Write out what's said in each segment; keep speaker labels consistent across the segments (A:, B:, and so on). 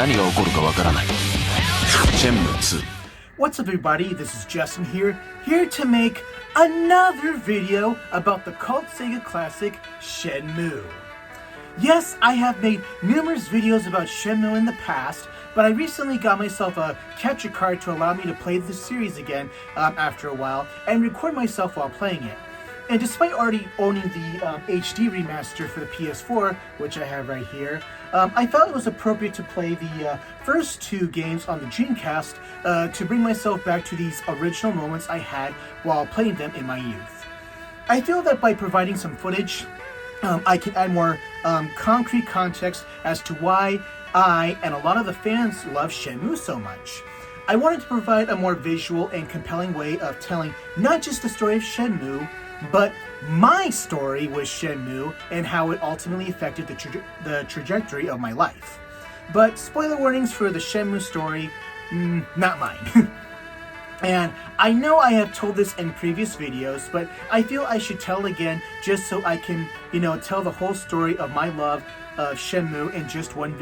A: 何が起こるかわからない。シェンムー2。
B: What's up everybody, this is Justin here to make another video about the cult Sega classic Shenmue. Yes, I have made numerous videos about Shenmue in the past, but I recently got myself a capture card to allow me to play the series again after a while and record myself while playing it. And despite already owning the HD remaster for the PS4, which I have right here, I felt it was appropriate to play the first two games on the Dreamcast to bring myself back to these original moments I had while playing them in my youth. I feel that by providing some footage, I can add more concrete context as to why I and a lot of the fans love Shenmue so much. I wanted to provide a more visual and compelling way of telling not just the story of Shenmue, but my story with Shenmue and how it ultimately affected the trajectory of my life. But spoiler warnings for the Shenmue story, not mine. And I know I have told this in previous videos, but I feel I should tell again just so I can, tell the whole story of my love of Shenmue in just one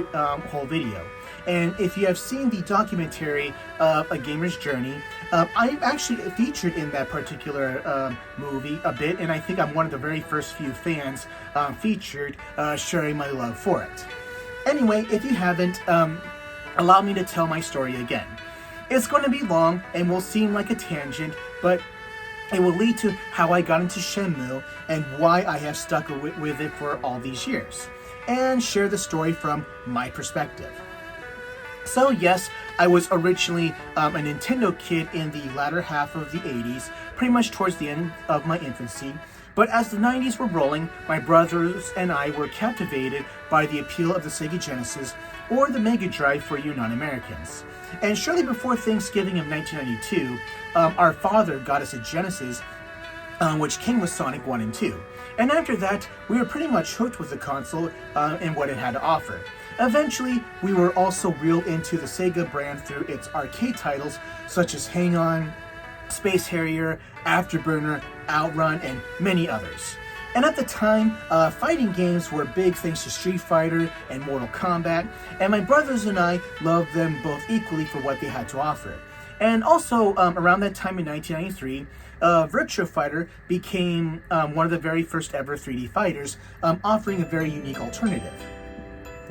B: whole video. And if you have seen the documentary of A Gamer's Journey, I actually featured in that particular movie a bit, and I think I'm one of the very first few fans featured sharing my love for it. Anyway, if you haven't, allow me to tell my story again. It's going to be long and will seem like a tangent, but it will lead to how I got into Shenmue and why I have stuck with it for all these years, and share the story from my perspective. So yes, I was originally a Nintendo kid in the latter half of the 80s, pretty much towards the end of my infancy, but as the 90s were rolling, my brothers and I were captivated by the appeal of the Sega Genesis, or the Mega Drive for you non-Americans. And shortly before Thanksgiving of 1992, our father got us a Genesis, which came with Sonic 1 and 2. And after that, we were pretty much hooked with the console and what it had to offer. Eventually, we were also reeled into the Sega brand through its arcade titles such as Hang On, Space Harrier, Afterburner, Outrun, and many others. And at the time, fighting games were big thanks to Street Fighter and Mortal Kombat, and my brothers and I loved them both equally for what they had to offer. And also, around that time in 1993, Virtua Fighter became one of the very first ever 3D fighters, offering a very unique alternative.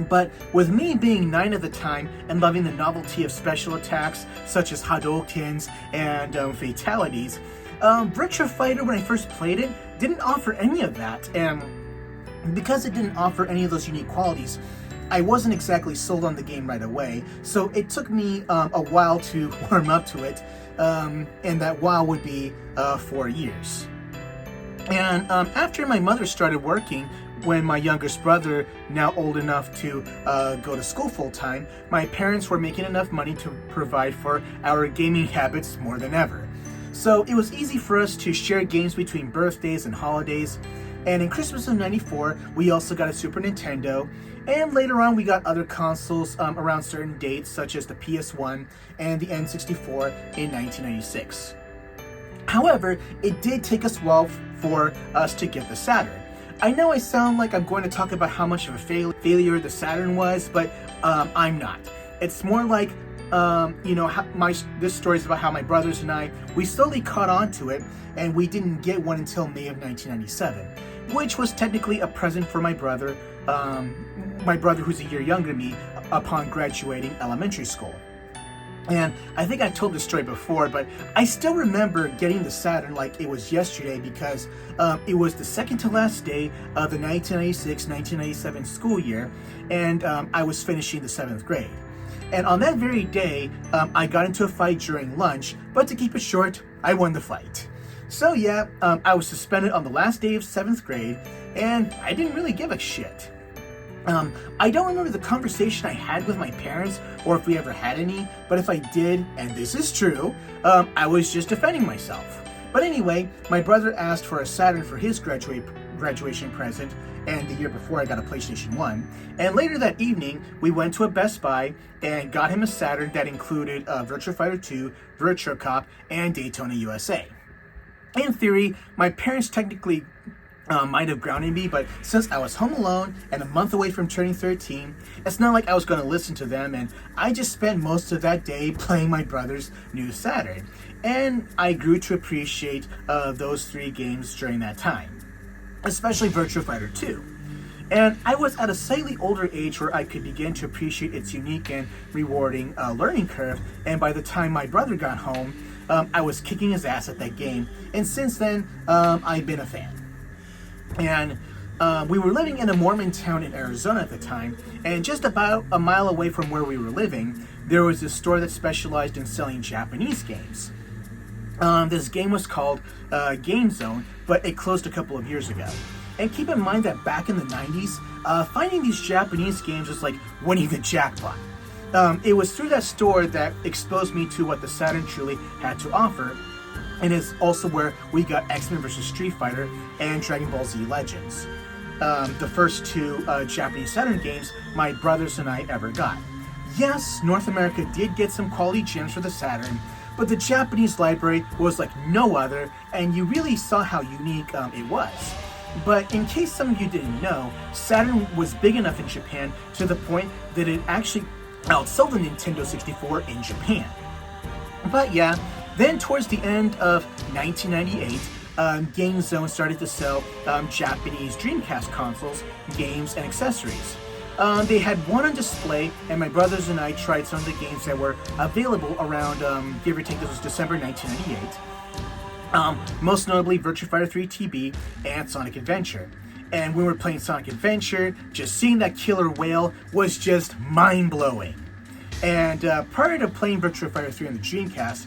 B: But with me being 9 at the time and loving the novelty of special attacks such as Hadoukens and fatalities, Virtua Fighter, when I first played it, didn't offer any of that, and because it didn't offer any of those unique qualities, I wasn't exactly sold on the game right away, so it took me a while to warm up to it, and that while would be 4 years. And after my mother started working, when my youngest brother, now old enough to go to school full-time, my parents were making enough money to provide for our gaming habits more than ever. So it was easy for us to share games between birthdays and holidays. And in Christmas of '94, we also got a Super Nintendo. And later on, we got other consoles around certain dates, such as the PS1 and the N64 in 1996. However, it did take us a while for us to get the Saturn. I know I sound like I'm going to talk about how much of a failure the Saturn was, but I'm not. It's more like, this story is about how my brothers and I, we slowly caught on to it, and we didn't get one until May of 1997, which was technically a present for my brother who's a year younger than me, upon graduating elementary school. And I think I told this story before, but I still remember getting the Saturn like it was yesterday because it was the second to last day of the 1996-1997 school year, and I was finishing the 7th grade. And on that very day, I got into a fight during lunch, but to keep it short, I won the fight. So yeah, I was suspended on the last day of 7th grade, and I didn't really give a shit. I don't remember the conversation I had with my parents, or if we ever had any, but if I did, and this is true, I was just defending myself. But anyway, my brother asked for a Saturn for his graduation present, and the year before I got a PlayStation 1. And later that evening, we went to a Best Buy and got him a Saturn that included Virtua Fighter 2, Virtua Cop, and Daytona USA. In theory, my parents technically might have grounded me, but since I was home alone and a month away from turning 13, it's not like I was going to listen to them, and I just spent most of that day playing my brother's new Saturn. And I grew to appreciate those 3 games during that time, especially Virtua Fighter 2. And I was at a slightly older age where I could begin to appreciate its unique and rewarding learning curve, and by the time my brother got home, I was kicking his ass at that game, and since then, I've been a fan. And we were living in a Mormon town in Arizona at the time, and just about a mile away from where we were living, there was a store that specialized in selling Japanese games. This game was called Game Zone, but it closed a couple of years ago. And keep in mind that back in the 90s, finding these Japanese games was like winning the jackpot. It was through that store that exposed me to what the Saturn truly had to offer, and is also where we got X-Men vs. Street Fighter and Dragon Ball Z Legends. The first 2 Japanese Saturn games my brothers and I ever got. Yes, North America did get some quality gems for the Saturn, but the Japanese library was like no other, and you really saw how unique it was. But in case some of you didn't know, Saturn was big enough in Japan to the point that it actually outsold the Nintendo 64 in Japan. But yeah, then towards the end of 1998, Game Zone started to sell Japanese Dreamcast consoles, games, and accessories. They had one on display, and my brothers and I tried some of the games that were available around, give or take, this was December 1998. Most notably Virtua Fighter 3 TB and Sonic Adventure. And when we were playing Sonic Adventure, just seeing that killer whale was just mind-blowing. And prior to playing Virtua Fighter 3 on the Dreamcast,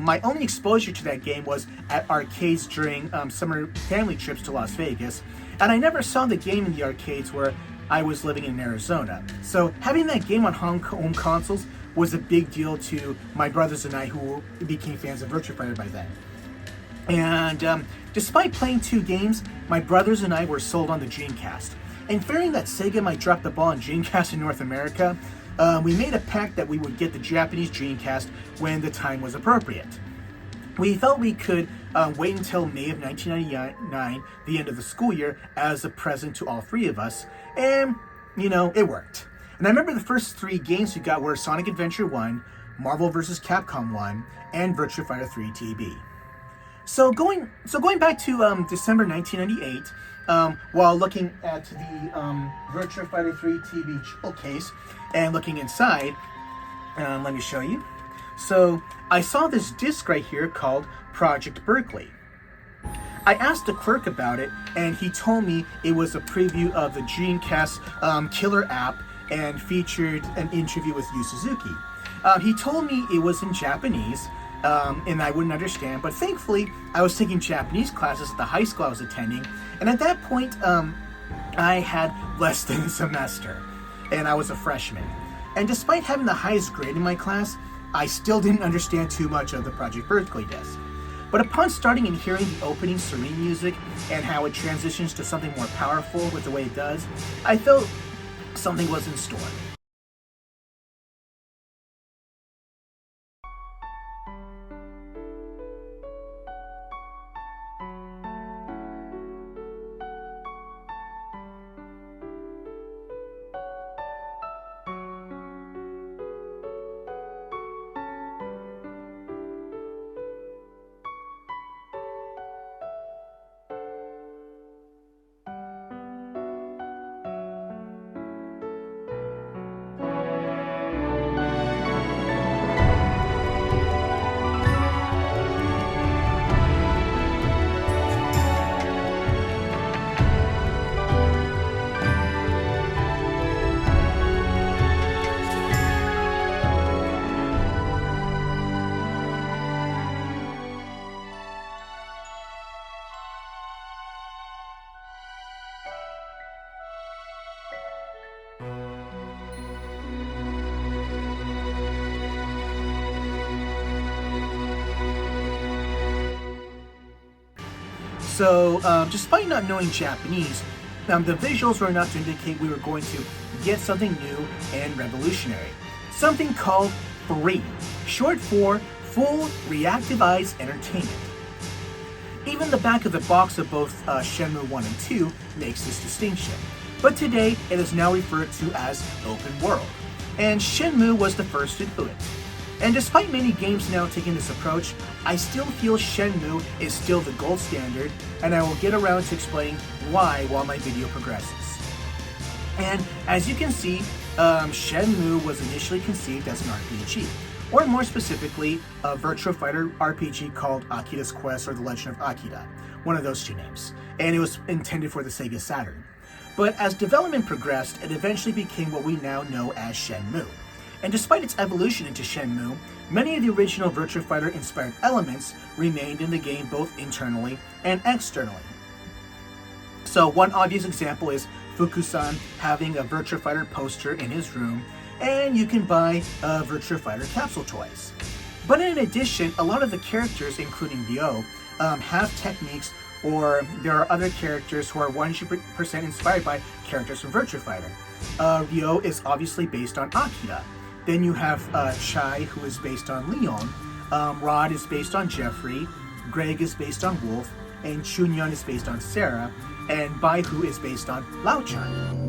B: my only exposure to that game was at arcades during summer family trips to Las Vegas, and I never saw the game in the arcades where I was living in Arizona. So having that game on home consoles was a big deal to my brothers and I, who became fans of Virtua Fighter by then. And despite playing 2 games, my brothers and I were sold on the Dreamcast. And fearing that Sega might drop the ball on Dreamcast in North America, we made a pact that we would get the Japanese Dreamcast when the time was appropriate. We felt we could wait until May of 1999, the end of the school year, as a present to all 3 of us, and, you know, it worked. And I remember the first 3 games we got were Sonic Adventure 1, Marvel vs. Capcom 1, and Virtua Fighter 3 TB. So going back to December 1998, while looking at the Virtua Fighter 3 TB jewel case and looking inside, let me show you. So I saw this disc right here called Project Berkeley. I asked the clerk about it, and he told me it was a preview of the Dreamcast killer app and featured an interview with Yu Suzuki. He told me it was in Japanese, and I wouldn't understand, but thankfully I was taking Japanese classes at the high school I was attending, and at that point I had less than a semester, and I was a freshman. And despite having the highest grade in my class, I still didn't understand too much of the Project Berkeley disc. But upon starting and hearing the opening serene music and how it transitions to something more powerful with the way it does, I felt something was in store. So, despite not knowing Japanese, the visuals were enough to indicate we were going to get something new and revolutionary. Something called FREE, short for Full Reactive Eyes Entertainment. Even the back of the box of both Shenmue 1 and 2 makes this distinction. But today, it is now referred to as open world, and Shenmue was the first to do it. And despite many games now taking this approach, I still feel Shenmue is still the gold standard, and I will get around to explaining why while my video progresses. And as you can see, Shenmue was initially conceived as an RPG, or more specifically, a Virtua Fighter RPG called Akira's Quest or The Legend of Akira, one of those two names, and it was intended for the Sega Saturn. But as development progressed, it eventually became what we now know as Shenmue. And despite its evolution into Shenmue, many of the original Virtua Fighter inspired elements remained in the game both internally and externally. So one obvious example is Fukusan having a Virtua Fighter poster in his room, and you can buy Virtua Fighter capsule toys. But in addition, a lot of the characters, including Ryo, have techniques, or there are other characters who are 100% inspired by characters from Virtua Fighter. Ryo is obviously based on Akira. Then you have Chai, who is based on Leon. Rod is based on Jeffrey. Greg is based on Wolf. And Chunhyun is based on Sarah. And Baihu is based on Lao Chan.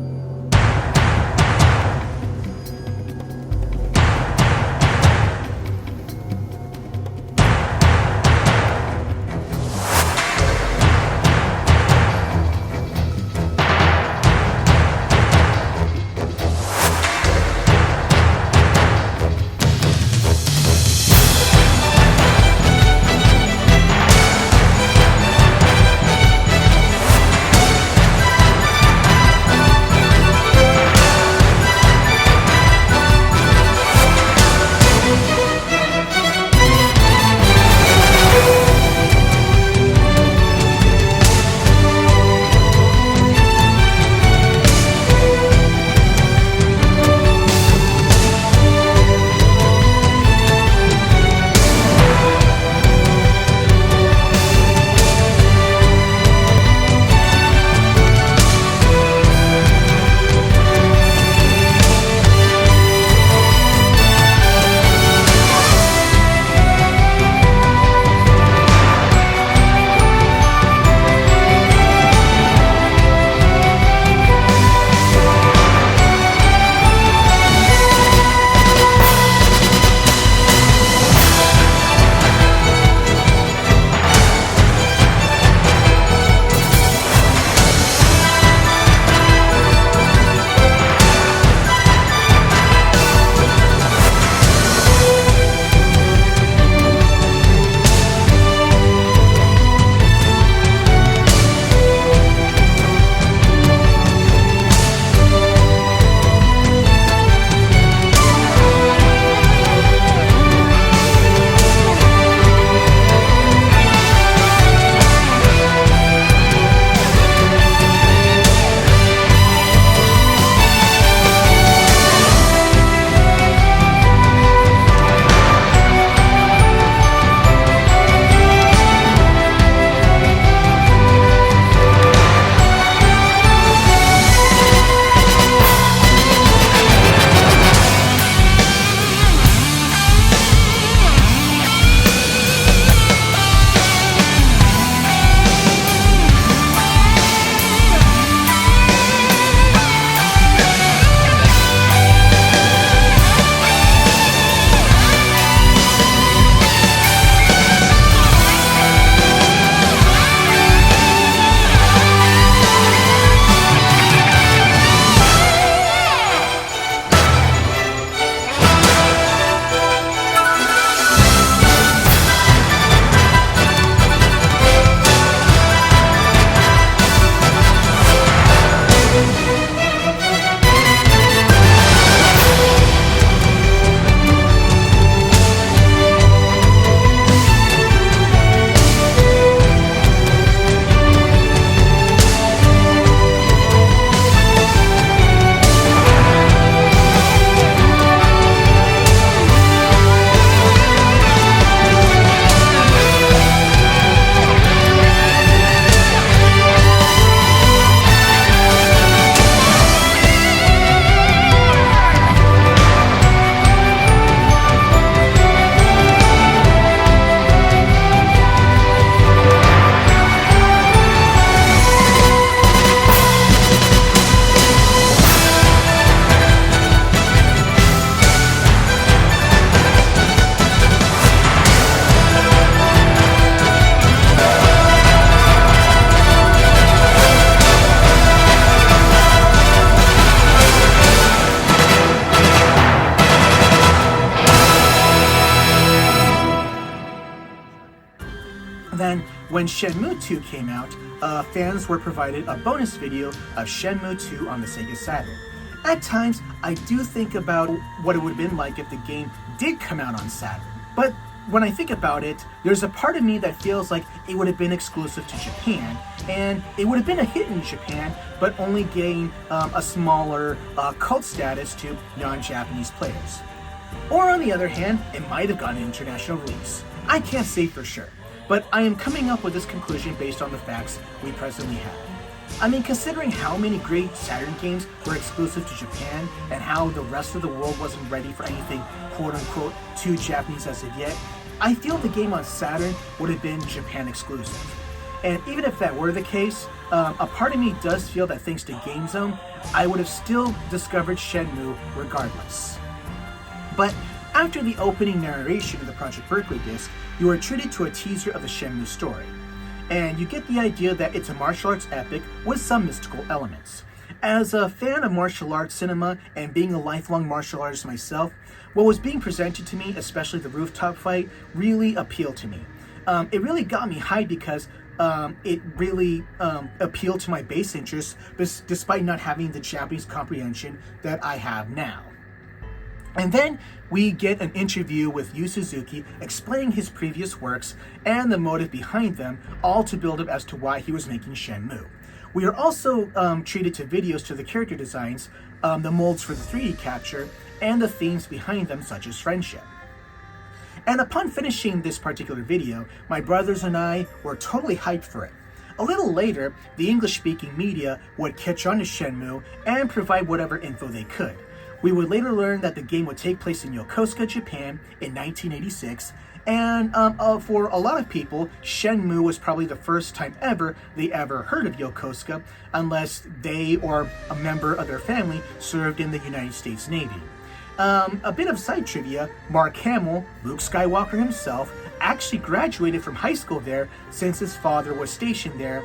B: when Shenmue 2 came out, fans were provided a bonus video of Shenmue 2 on the Sega Saturn. At times, I do think about what it would have been like if the game did come out on Saturn. But when I think about it, there's a part of me that feels like it would have been exclusive to Japan, and it would have been a hit in Japan, but only gain a smaller cult status to non-Japanese players. Or on the other hand, it might have gotten an international release. I can't say for sure, but I am coming up with this conclusion based on the facts we presently have. I mean, considering how many great Saturn games were exclusive to Japan and how the rest of the world wasn't ready for anything quote-unquote too Japanese as of yet, I feel the game on Saturn would have been Japan exclusive. And even if that were the case, a part of me does feel that thanks to GameZone, I would have still discovered Shenmue regardless. But after the opening narration of the Project Berkeley disc, you are treated to a teaser of the Shenmue Story. And you get the idea that it's a martial arts epic with some mystical elements. As a fan of martial arts cinema and being a lifelong martial artist myself, what was being presented to me, especially the rooftop fight, really appealed to me. It really got me hyped because it really appealed to my base interests, despite not having the Japanese comprehension that I have now. And then we get an interview with Yu Suzuki explaining his previous works and the motive behind them, all to build up as to why he was making Shenmue. We are also treated to videos to the character designs, the molds for the 3D capture, and the themes behind them, such as friendship. And upon finishing this particular video, my brothers and I were totally hyped for it. A little later, the English-speaking media would catch on to Shenmue and provide whatever info they could. We would later learn that the game would take place in Yokosuka, Japan in 1986, and for a lot of people, Shenmue was probably the first time they ever heard of Yokosuka, unless they or a member of their family served in the United States Navy. A bit of side trivia, Mark Hamill, Luke Skywalker himself, actually graduated from high school there since his father was stationed there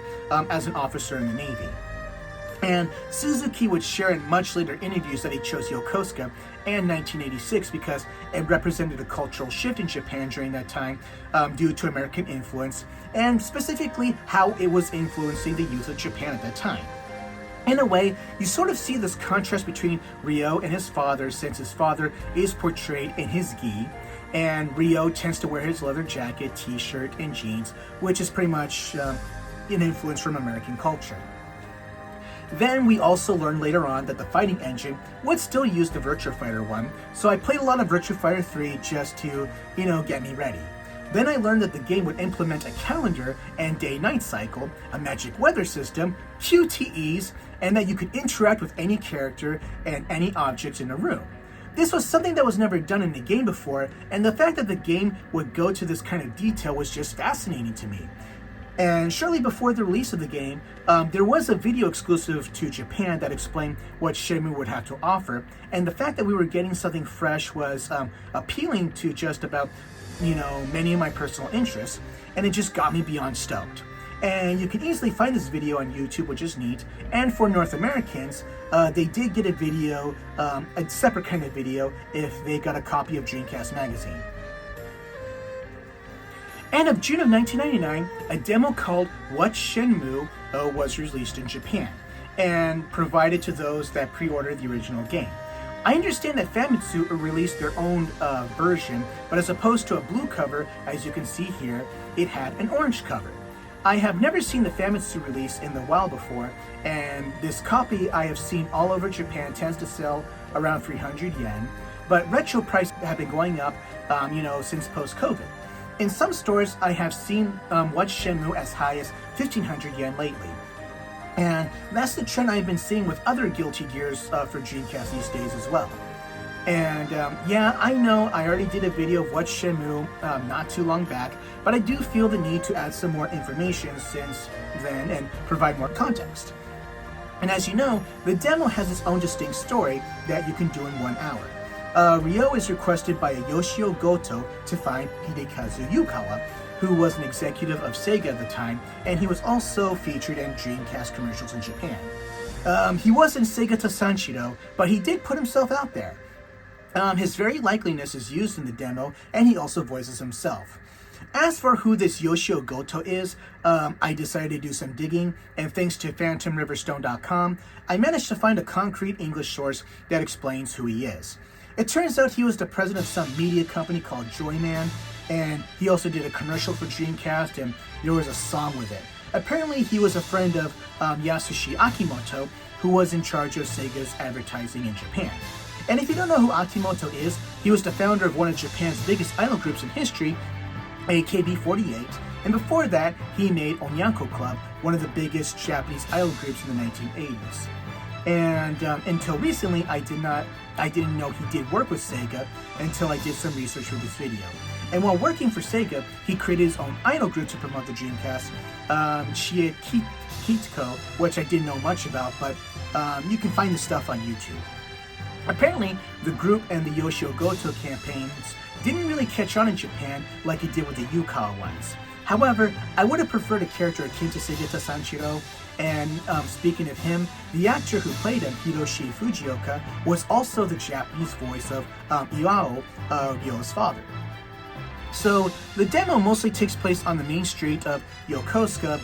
B: as an officer in the Navy. And Suzuki would share in much later interviews that he chose Yokosuka and 1986 because it represented a cultural shift in Japan during that time due to American influence, and specifically how it was influencing the youth of Japan at that time. In a way, you sort of see this contrast between Ryo and his father, since his father is portrayed in his gi, and Ryo tends to wear his leather jacket, t-shirt, and jeans, which is pretty much an influence from American culture. Then we also learned later on that the fighting engine would still use the Virtua Fighter 1, so I played a lot of Virtua Fighter 3 just to, get me ready. Then I learned that the game would implement a calendar and day-night cycle, a magic weather system, QTEs, and that you could interact with any character and any objects in a room. This was something that was never done in the game before, and the fact that the game would go to this kind of detail was just fascinating to me. And shortly before the release of the game, there was a video exclusive to Japan that explained what Shenmue would have to offer, and the fact that we were getting something fresh was appealing to just about, many of my personal interests, and it just got me beyond stoked. And you can easily find this video on YouTube, which is neat, and for North Americans, they did get a video, a separate kind of video, if they got a copy of Dreamcast Magazine. And of June of 1999, a demo called What Shenmue was released in Japan and provided to those that pre-ordered the original game. I understand that Famitsu released their own version, but as opposed to a blue cover, as you can see here, it had an orange cover. I have never seen the Famitsu release in the wild before, and this copy I have seen all over Japan tends to sell around 300 yen, but retro prices have been going up, since post-COVID. In some stores, I have seen What Shenmue as high as 1,500 yen lately. And that's the trend I've been seeing with other Guilty Gears for Dreamcast these days as well. And yeah, I know I already did a video of What Shenmue not too long back, but I do feel the need to add some more information since then and provide more context. And as you know, the demo has its own distinct story that you can do in 1 hour. Ryo is requested by a Yoshio Goto to find Hidekazu Yukawa, who was an executive of Sega at the time, and he was also featured in Dreamcast commercials in Japan. He wasn't Segata Sanshiro, but he did put himself out there. His very likeliness is used in the demo, and he also voices himself. As for who this Yoshio Goto is, I decided to do some digging, and thanks to PhantomRiverstone.com, I managed to find a concrete English source that explains who he is. It turns out he was the president of some media company called Joyman, and he also did a commercial for Dreamcast, and there was a song with it. Apparently, he was a friend of Yasushi Akimoto, who was in charge of Sega's advertising in Japan. And if you don't know who Akimoto is, he was the founder of one of Japan's biggest idol groups in history, AKB48, and before that, he made Onyanko Club, one of the biggest Japanese idol groups in the 1980s. And until recently, I didn't know he did work with Sega until I did some research for this video. And while working for Sega, he created his own idol group to promote the Dreamcast, Shie Kitiko, which I didn't know much about, but you can find this stuff on YouTube. Apparently, the group and the Yoshio Goto campaigns didn't really catch on in Japan like it did with the Yukawa ones. However, I would have preferred a character akin to Segata Sanshiro, and speaking of him, the actor who played him, Hiroshi Fujioka, was also the Japanese voice of Iwao, Ryo's father. So, the demo mostly takes place on the main street of Yokosuka's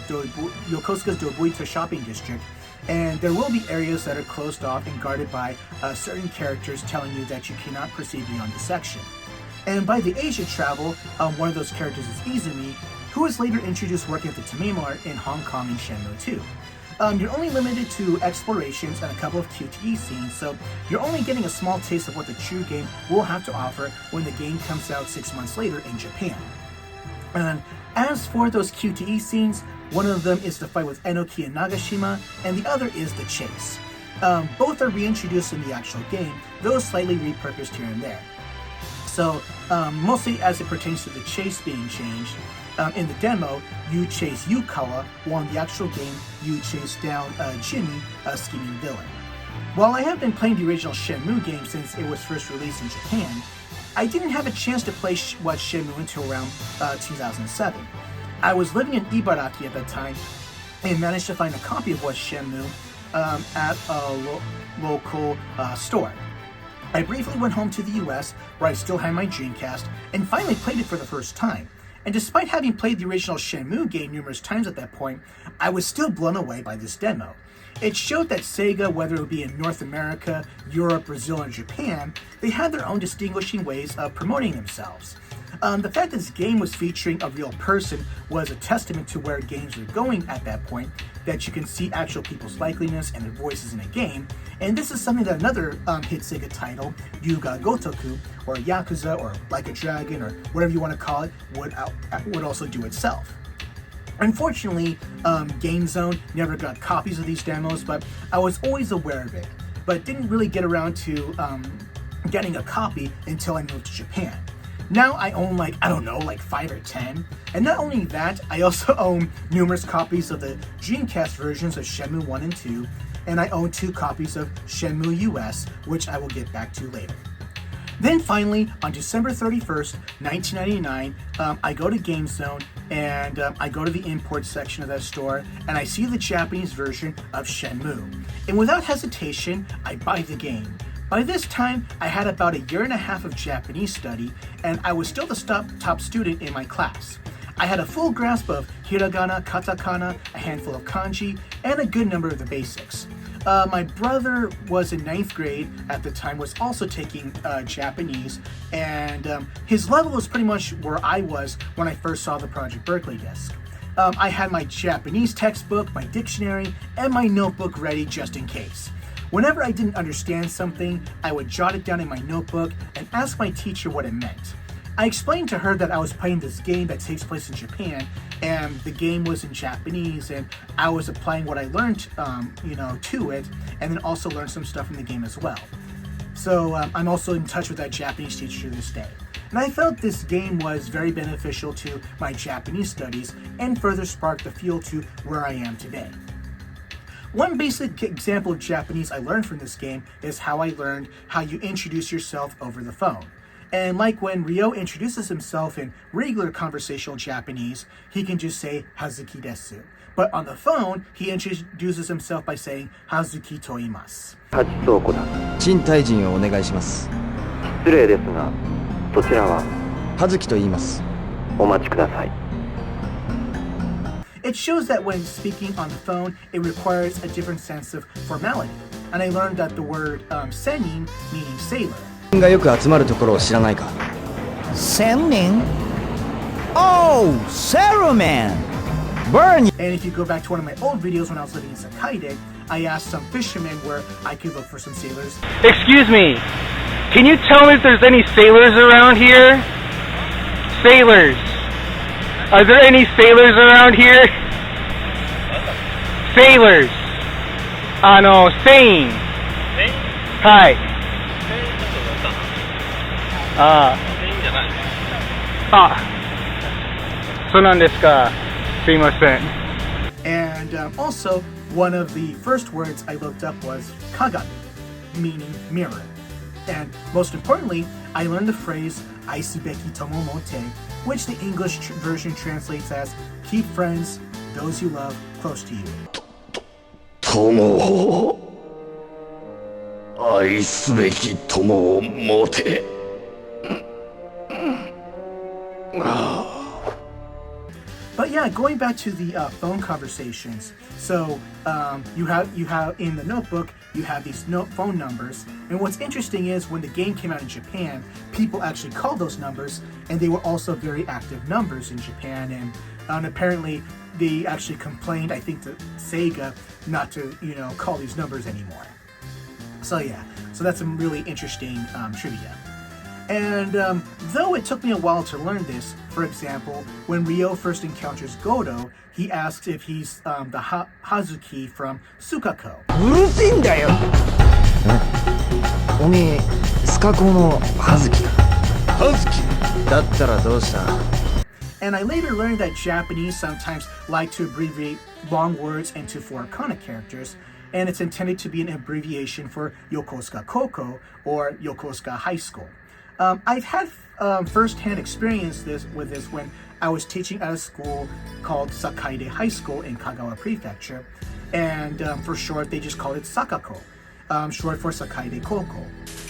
B: Dobuita shopping district, and there will be areas that are closed off and guarded by certain characters telling you that you cannot proceed beyond the section. And by the Asia travel, one of those characters is Izumi, who was later introduced working at the Tomei Mart in Hong Kong in Shenmue 2. You're only limited to explorations and a couple of QTE scenes, so you're only getting a small taste of what the true game will have to offer when the game comes out 6 months later in Japan. And as for those QTE scenes, one of them is the fight with Enoki and Nagashima, and the other is the chase. Both are reintroduced in the actual game, though slightly repurposed here and there. So, mostly as it pertains to the chase being changed, in the demo, you chase Yukawa, while in the actual game, you chase down Jimmy, a scheming villain. While I have been playing the original Shenmue game since it was first released in Japan, I didn't have a chance to play Watch Shenmue until around 2007. I was living in Ibaraki at that time and managed to find a copy of Watch Shenmue at a local store. I briefly went home to the US, where I still had my Dreamcast, and finally played it for the first time. And despite having played the original Shenmue game numerous times at that point, I was still blown away by this demo. It showed that Sega, whether it would be in North America, Europe, Brazil, or Japan, they had their own distinguishing ways of promoting themselves. The fact that this game was featuring a real person was a testament to where games were going at that point, that you can see actual people's likeliness and their voices in a game, and this is something that another hit Sega title, Yuga Gotoku, or Yakuza, or Like a Dragon, or whatever you want to call it, would also do itself. Unfortunately, Game Zone never got copies of these demos, but I was always aware of it, but didn't really get around to getting a copy until I moved to Japan. Now I own like 5 or 10. And not only that, I also own numerous copies of the Dreamcast versions of Shenmue 1 and 2, and I own 2 copies of Shenmue US, which I will get back to later. Then finally, on December 31st, 1999, I go to GameZone and I go to the import section of that store and I see the Japanese version of Shenmue. And without hesitation, I buy the game. By this time, I had about a year and a half of Japanese study, and I was still the top student in my class. I had a full grasp of hiragana, katakana, a handful of kanji, and a good number of the basics. My brother was in 9th grade at the time, was also taking Japanese, and his level was pretty much where I was when I first saw the Project Berkeley disc. I had my Japanese textbook, my dictionary, and my notebook ready just in case. Whenever I didn't understand something, I would jot it down in my notebook and ask my teacher what it meant. I explained to her that I was playing this game that takes place in Japan, and the game was in Japanese, and I was applying what I learned, to it, and then also learned some stuff from the game as well. So I'm also in touch with that Japanese teacher to this day. And I felt this game was very beneficial to my Japanese studies and further sparked the fuel to where I am today. One basic example of Japanese I learned from this game is how I learned how you introduce yourself over the phone. And like when Ryo introduces himself in regular conversational Japanese, he can just say Hazuki desu. But on the phone, he introduces himself by saying Hazuki to imasu.
C: 賃貸人をお願いします。
D: 失礼ですが、そちらは
C: 葉月と言います。お待ちください。
B: It shows that when speaking on the phone, it requires a different sense of formality. And I learned that the word senin, meaning sailor.
C: がよく集まるところを知らないか。
D: 1000人 Oh, Sailorman! Burn!
B: And if you go back to one of my old videos when I was living in Sakaide, I asked some fishermen where I could look for some sailors.
E: Excuse me, can you tell me if there's any sailors around here? Sailors. Are there any sailors around here? Sailors. Sane. Hi. So なんですか。すいません。
B: And also, one of the first words I looked up was kagami, meaning mirror. And most importantly, I learned the phrase aisubeki tomo mote, which the English version translates as keep friends, those you love, close to you.
A: 友を愛すべき友を持て。
B: But yeah, going back to the phone conversations. So you have in the notebook you have these phone numbers, and what's interesting is when the game came out in Japan, people actually called those numbers, and they were also very active numbers in Japan. And apparently they actually complained, I think, to Sega not to call these numbers anymore. So yeah, so that's some really interesting trivia. And though it took me a while to learn this, for example, when Ryo first encounters Godo, he asks if he's the Hazuki from Sukako.
D: うるせえんだよ。
C: おめえスカコの葉月か。
A: 葉月
C: だったらどうした。
B: And I later learned that Japanese sometimes like to abbreviate long words into four kana characters, and it's intended to be an abbreviation for Yokosuka Koko or Yokosuka High School. I've had first-hand experience with this when I was teaching at a school called Sakaide High School in Kagawa Prefecture, and for short they just called it Sakako, short for Sakaide Koko.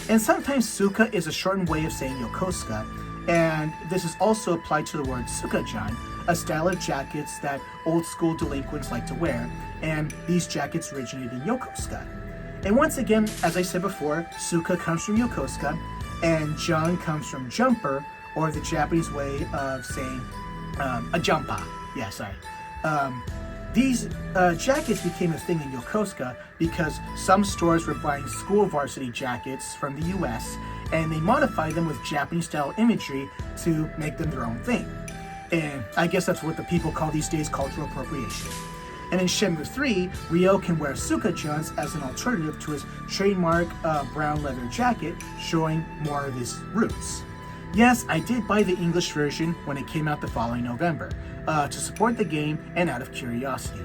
B: And sometimes Suka is a shortened way of saying Yokosuka, and this is also applied to the word Sukajan, a style of jackets that old-school delinquents like to wear, and these jackets originated in Yokosuka. And once again, as I said before, Suka comes from Yokosuka, and Jan comes from jumper, or the Japanese way of saying a jumper. Yeah, sorry. These jackets became a thing in Yokosuka because some stores were buying school varsity jackets from the US, and they modified them with Japanese-style imagery to make them their own thing. And I guess that's what the people call these days cultural appropriation. And in Shenmue 3, Ryo can wear Suka-Juns as an alternative to his trademark brown leather jacket, showing more of his roots. Yes, I did buy the English version when it came out the following November, to support the game and out of curiosity.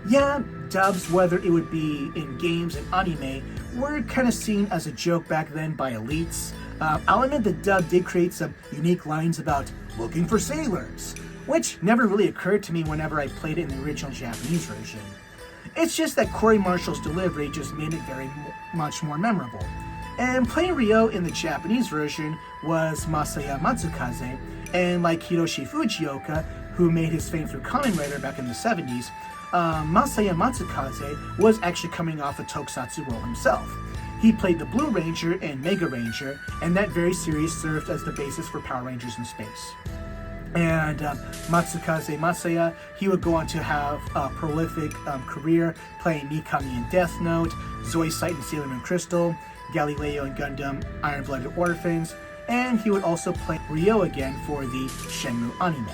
B: Yeah, dubs, whether it would be in games and anime, were kind of seen as a joke back then by elites. I'll admit the dub did create some unique lines about looking for sailors, which never really occurred to me whenever I played it in the original Japanese version. It's just that Corey Marshall's delivery just made it very much more memorable. And playing Ryo in the Japanese version was Masaya Matsukaze, and like Hiroshi Fujioka, who made his fame through Kamen Rider back in the 70s, Masaya Matsukaze was actually coming off a tokusatsu role himself. He played the Blue Ranger and Mega Ranger, and that very series served as the basis for Power Rangers in Space. And Matsukaze Masaya, he would go on to have a prolific career playing Mikami in Death Note, Zoisite in Sailor Moon Crystal, Galileo and Gundam Iron-Blooded Orphans, and he would also play Ryo again for the Shenmue anime.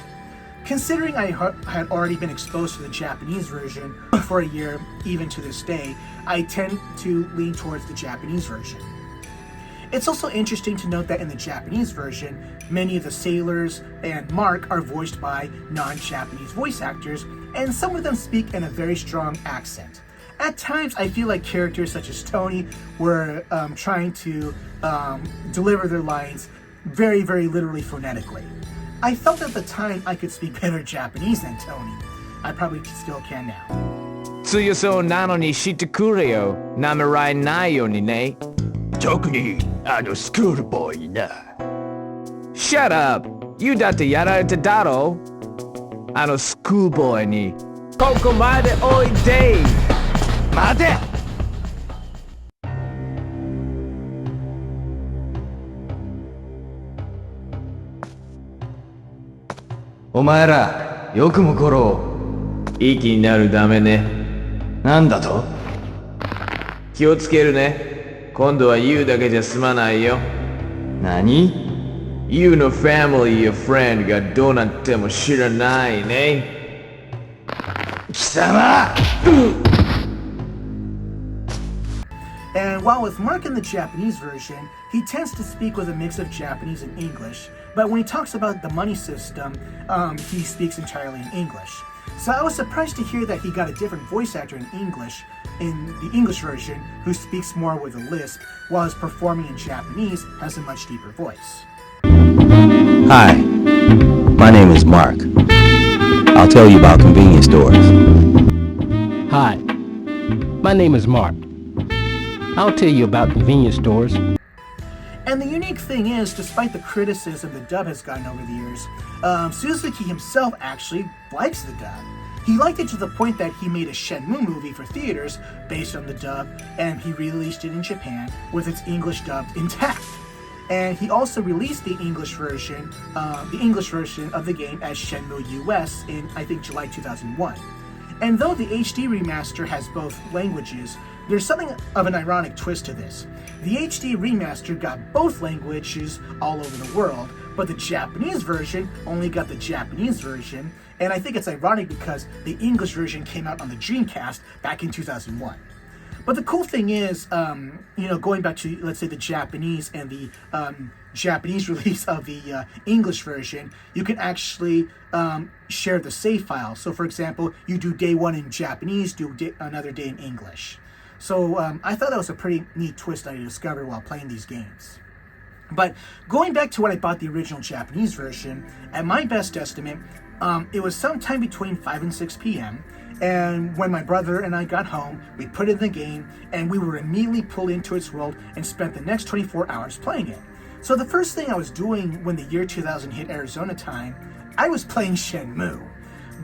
B: Considering I had already been exposed to the Japanese version for a year, even to this day, I tend to lean towards the Japanese version. It's also interesting to note that in the Japanese version, many of the sailors and Mark are voiced by non-Japanese voice actors, and some of them speak in a very strong accent. At times, I feel like characters such as Tony were trying to deliver their lines very, very literally phonetically. I felt at the time I could speak better Japanese than Tony. I probably still can now.
D: 強そうなのに知ってくれよ。なめらいないようにね。
A: 特にスクールボーイな。
D: Shut up! You だってやられてだろあのスクールボーイに。ここまでおいで待て
C: お前らよくもゴロを。
D: いい気になるダメね。
C: なんだと？
D: 気をつけるね。今度は You だけじゃ済まないよ。
C: 何？
D: You の family や friend がどうなっても知らないね。
C: 貴様！
B: And while with Mark in the Japanese version, he tends to speak with a mix of Japanese and English, but when he talks about the money system, he speaks entirely in English. So I was surprised to hear that he got a different voice actor in the English version, who speaks more with a lisp, while his performing in Japanese has a much deeper voice.
F: Hi, my name is Mark. I'll tell you about convenience stores.
G: Hi, my name is Mark. I'll tell you about convenience stores.
B: And the unique thing is, despite the criticism the dub has gotten over the years, Suzuki himself actually likes the dub. He liked it to the point that he made a Shenmue movie for theaters based on the dub, and he released it in Japan with its English dubbed intact. And he also released the English version of the game as Shenmue US in, I think, July 2001. And though the HD remaster has both languages, there's something of an ironic twist to this. The HD remaster got both languages all over the world, but the Japanese version only got the Japanese version, and I think it's ironic because the English version came out on the Dreamcast back in 2001. But the cool thing is, going back to, let's say, the Japanese and the Japanese release of the English version, you can actually share the save file. So, for example, you do day one in Japanese, do another day in English. So I thought that was a pretty neat twist I discovered while playing these games. But going back to when I bought the original Japanese version, at my best estimate, it was sometime between 5 and 6 p.m., and when my brother and I got home, we put in the game, and we were immediately pulled into its world and spent the next 24 hours playing it. So the first thing I was doing when the year 2000 hit Arizona time, I was playing Shenmue.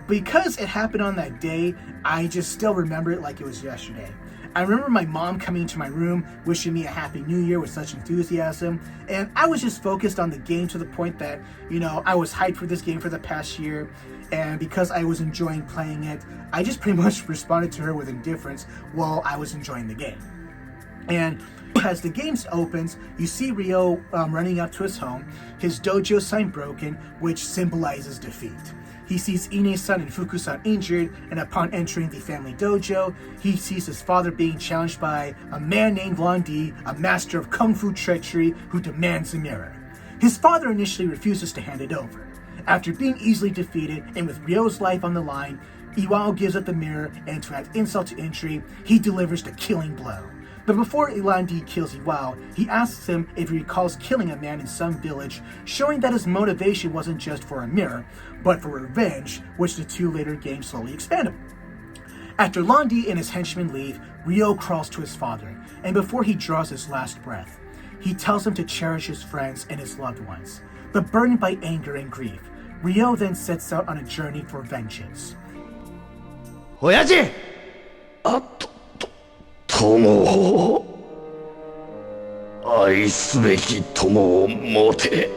B: Because it happened on that day, I just still remember it like it was yesterday. I remember my mom coming into my room, wishing me a happy new year with such enthusiasm, and I was just focused on the game to the point that, I was hyped for this game for the past year, and because I was enjoying playing it, I just pretty much responded to her with indifference while I was enjoying the game. And as the game opens, you see Ryo running up to his home, his dojo sign broken, which symbolizes defeat. He sees Ine-san and Fuku-san injured, and upon entering the family dojo, he sees his father being challenged by a man named Londi, a master of kung fu treachery who demands the mirror. His father initially refuses to hand it over. After being easily defeated, and with Ryo's life on the line, Iwao gives up the mirror, and to add insult to injury, he delivers the killing blow. But before Ilandi kills Iwao, he asks him if he recalls killing a man in some village, showing that his motivation wasn't just for a mirror, but for revenge, which the two later games slowly expand upon. After Londi and his henchmen leave, Ryo crawls to his father, and before he draws his last breath, he tells him to cherish his friends and his loved ones. But burdened by anger and grief, Ryo then sets out on a journey for vengeance.
C: 親父！
A: 友を愛すべき友を持て。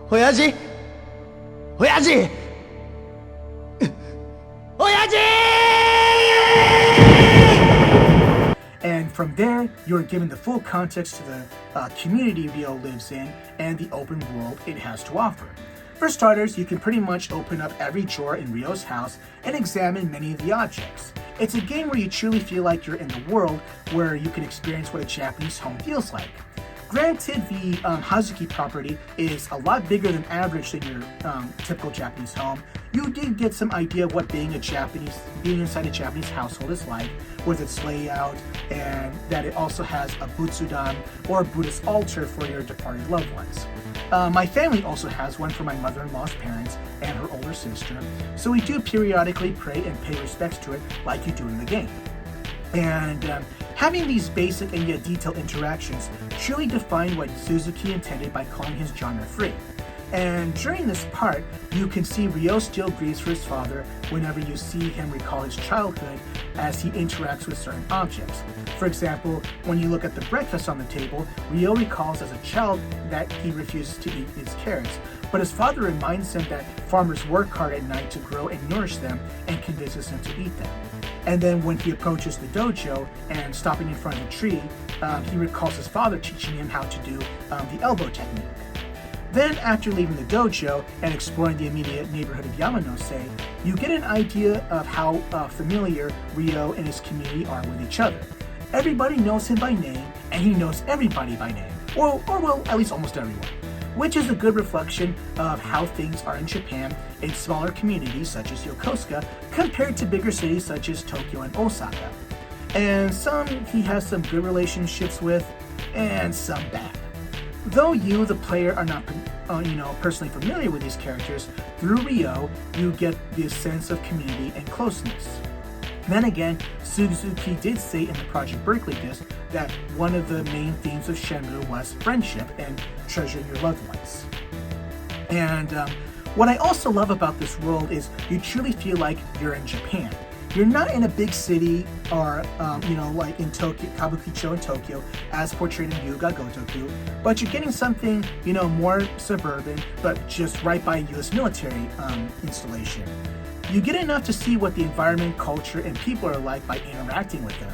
C: 親父！親父！親父！
B: And from there, you're given the full context to the community Ryo lives in and the open world it has to offer. For starters, you can pretty much open up every drawer in Ryo's house and examine many of the objects. It's a game where you truly feel like you're in the world where you can experience what a Japanese home feels like. Granted, the Hazuki property is a lot bigger than average than your typical Japanese home. You did get some idea of what being inside a Japanese household is like, with its layout, and that it also has a butsudan, or a Buddhist altar for your departed loved ones. My family also has one for my mother-in-law's parents and her older sister, so we do periodically pray and pay respects to it like you do in the game. And Having these basic and yet detailed interactions truly define what Suzuki intended by calling his genre free. And during this part, you can see Ryo still grieves for his father whenever you see him recall his childhood as he interacts with certain objects. For example, when you look at the breakfast on the table, Ryo recalls as a child that he refuses to eat his carrots, but his father reminds him that farmers work hard at night to grow and nourish them and convinces him to eat them. And then when he approaches the dojo and stopping in front of the tree, he recalls his father teaching him how to do the elbow technique. Then, after leaving the dojo and exploring the immediate neighborhood of Yamanose, you get an idea of how familiar Ryo and his community are with each other. Everybody knows him by name, and he knows everybody by name, or well, at least almost everyone, which is a good reflection of how things are in Japan in smaller communities such as Yokosuka compared to bigger cities such as Tokyo and Osaka. And some he has some good relationships with, and some bad. Though you, the player, are not personally familiar with these characters, through Ryo, you get this sense of community and closeness. Then again, Suzuki did say in the Project Berkeley disc that one of the main themes of Shenmue was friendship and treasuring your loved ones. And what I also love about this world is you truly feel like you're in Japan. You're not in a big city or, like in Tokyo, Kabukicho in Tokyo, as portrayed in Yuga Gotoku, but you're getting something, more suburban, but just right by a U.S. military installation. You get enough to see what the environment, culture, and people are like by interacting with them.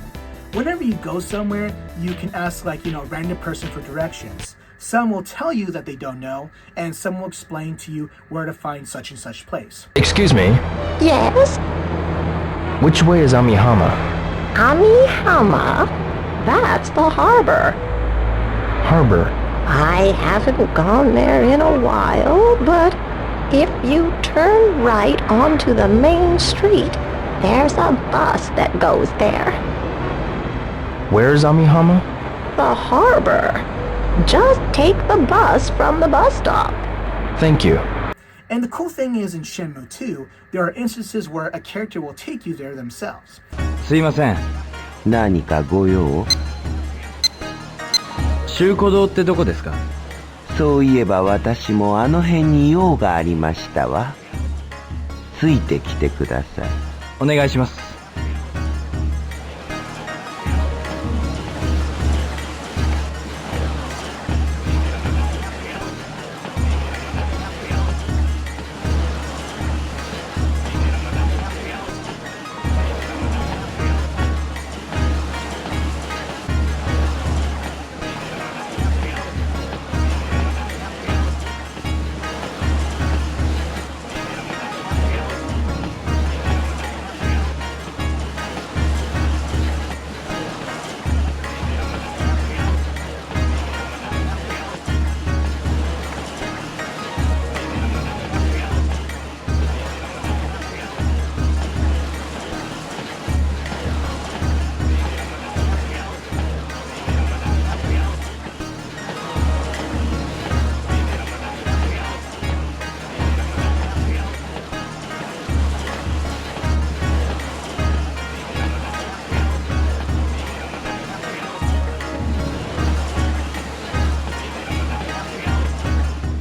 B: Whenever you go somewhere, you can ask a random person for directions. Some will tell you that they don't know, and some will explain to you where to find such and such place.
D: Excuse me,
H: Yes?
D: which way is Amihama?
H: Amihama? That's the harbor.
D: Harbor?
H: I haven't gone there in a while, but if you turn right onto the main street, there's a bus that goes there.
D: Where's Amihama?
H: The harbor. Just take the bus from the bus stop.
D: Thank you.
B: And the cool thing is in Shenmue 2, there are instances where a character will take you there themselves.
C: すいません。
I: 何かご用？
C: 中古堂ってどこですか？
I: そういえば私もあの辺に用がありましたわ。ついてきてください。
C: お願いします。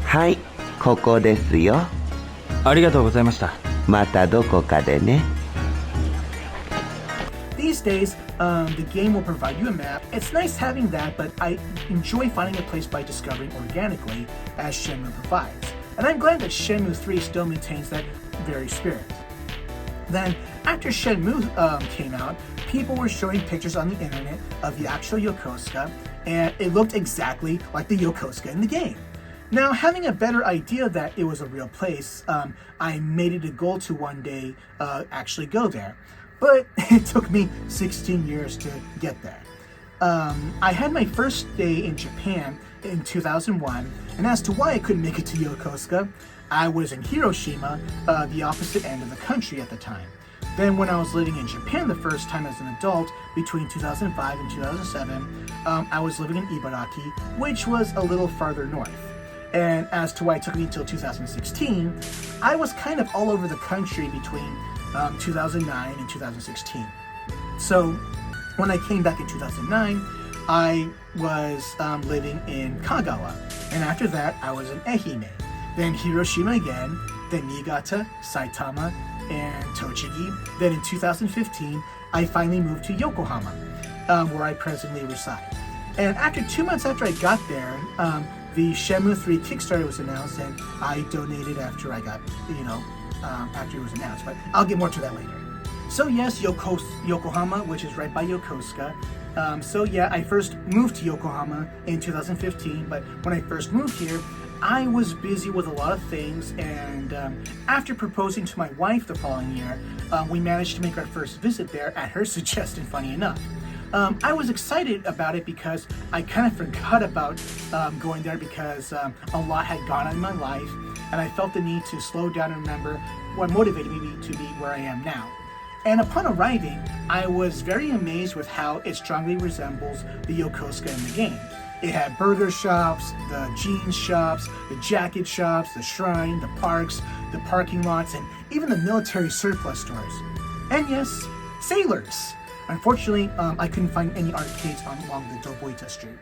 I: はい、ここですよ。
C: ありがとうございました。
I: またどこかでね。
B: These days, the game will provide you a map. It's nice having that, but I enjoy finding a place by discovering organically, as Shenmue provides. And I'm glad that Shenmue 3 still maintains that very spirit. Then, after Shenmue came out, people were showing pictures on the internet of the actual Yokosuka, and it looked exactly like the Yokosuka in the game. Now, having a better idea that it was a real place, I made it a goal to one day actually go there. But it took me 16 years to get there. I had my first day in Japan in 2001, and as to why I couldn't make it to Yokosuka, I was in Hiroshima, the opposite end of the country at the time. Then when I was living in Japan the first time as an adult, between 2005 and 2007, I was living in Ibaraki, which was a little farther north. And as to why it took me until 2016, I was kind of all over the country between 2009 and 2016. So When I came back in 2009, I was living in Kagawa, and after that I was in Ehime, then Hiroshima again, then Niigata, Saitama, and Tochigi. Then in 2015, I finally moved to Yokohama, where I presently reside. And after 2 months after I got there, the Shenmue 3 Kickstarter was announced, and I donated after I got, after it was announced, but I'll get more to that later. So yes, Yokohama, which is right by Yokosuka. I first moved to Yokohama in 2015, but when I first moved here, I was busy with a lot of things, and after proposing to my wife the following year, we managed to make our first visit there at her suggestion, funny enough. I was excited about it because I kind of forgot about going there because a lot had gone on in my life, and I felt the need to slow down and remember what motivated me to be where I am now. And upon arriving, I was very amazed with how it strongly resembles the Yokosuka in the game. It had burger shops, the jeans shops, the jacket shops, the shrine, the parks, the parking lots, and even the military surplus stores. And yes, sailors! Unfortunately, I couldn't find any arcades along the Dobuita Street.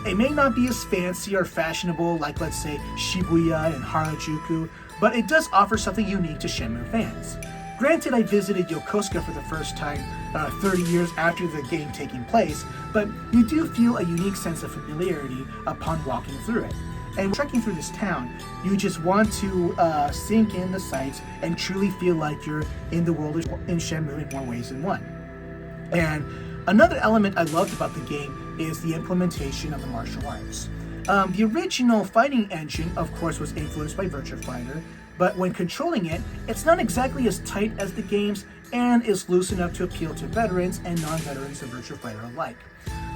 B: It may not be as fancy or fashionable like, let's say, Shibuya and Harajuku, but it does offer something unique to Shenmue fans. Granted, I visited Yokosuka for the first time 30 years after the game taking place, but you do feel a unique sense of familiarity upon walking through it. And trekking through this town, you just want to sink in the sights and truly feel like you're in the world in Shenmue in more ways than one. And another element I loved about the game is the implementation of the martial arts. The original fighting engine, of course, was influenced by Virtua Fighter, but when controlling it, it's not exactly as tight as the games and is loose enough to appeal to veterans and non-veterans of Virtua Fighter alike.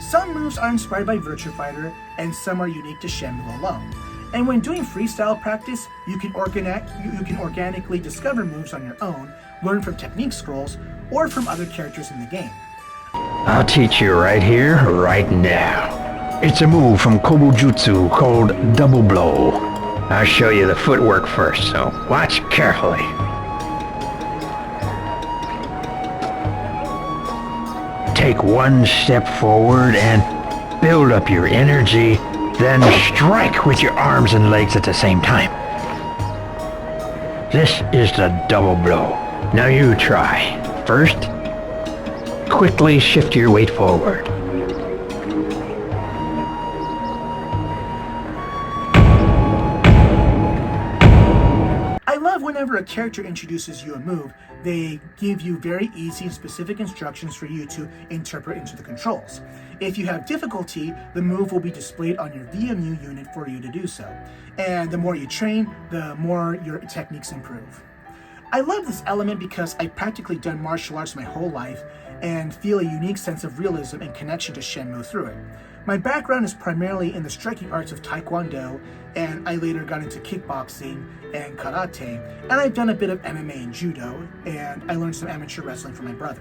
B: Some moves are inspired by Virtua Fighter, and some are unique to Shenmue alone. And when doing freestyle practice, you can organically discover moves on your own, learn from technique scrolls, or from other characters in the game.
A: I'll teach you right here, right now. It's a move from Kobujutsu called Double Blow. I'll show you the footwork first, so watch carefully. Take one step forward and build up your energy, then strike with your arms and legs at the same time. This is the double blow. Now you try. First, quickly shift your weight forward.
B: Whenever a character introduces you a move, they give you very easy and specific instructions for you to interpret into the controls. If you have difficulty, the move will be displayed on your VMU unit for you to do so. And the more you train, the more your techniques improve. I love this element because I've practically done martial arts my whole life and feel a unique sense of realism and connection to Shenmue through it. My background is primarily in the striking arts of Taekwondo, and I later got into kickboxing and karate, and I've done a bit of MMA and judo, and I learned some amateur wrestling from my brother.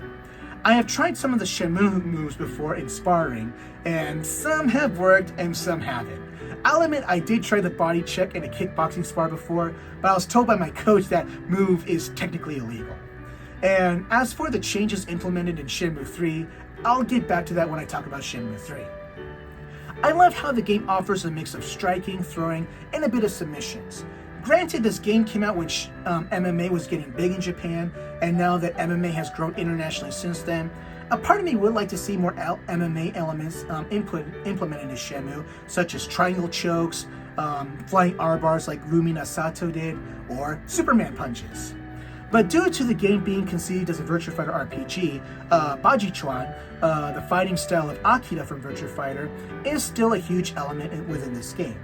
B: I have tried some of the Shenmue moves before in sparring, and some have worked and some haven't. I'll admit I did try the body check in a kickboxing spar before, but I was told by my coach that move is technically illegal. And as for the changes implemented in Shenmue 3, I'll get back to that when I talk about Shenmue 3. I love how the game offers a mix of striking, throwing, and a bit of submissions. Granted, this game came out when MMA was getting big in Japan, and now that MMA has grown internationally since then, a part of me would like to see more MMA elements implemented in Shenmue, such as triangle chokes, flying R-bars like Lumina Sato did, or Superman punches. But due to the game being conceived as a Virtua Fighter RPG, Bajichuan, the fighting style of Akira from Virtua Fighter, is still a huge element within this game,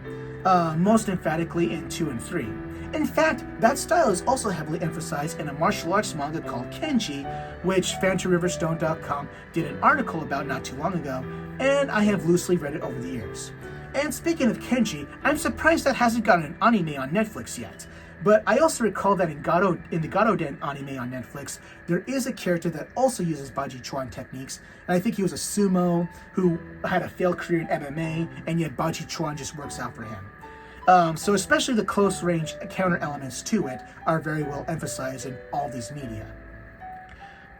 B: most emphatically in 2 and 3. In fact, that style is also heavily emphasized in a martial arts manga called Kenji, which FantaRiverstone.com did an article about not too long ago, and I have loosely read it over the years. And speaking of Kenji, I'm surprised that hasn't gotten an anime on Netflix yet. But I also recall that in the Garoden anime on Netflix, there is a character that also uses Bajichuan techniques, and I think he was a sumo who had a failed career in MMA, and yet Bajichuan just works out for him. So especially the close-range counter elements to it are very well emphasized in all these media.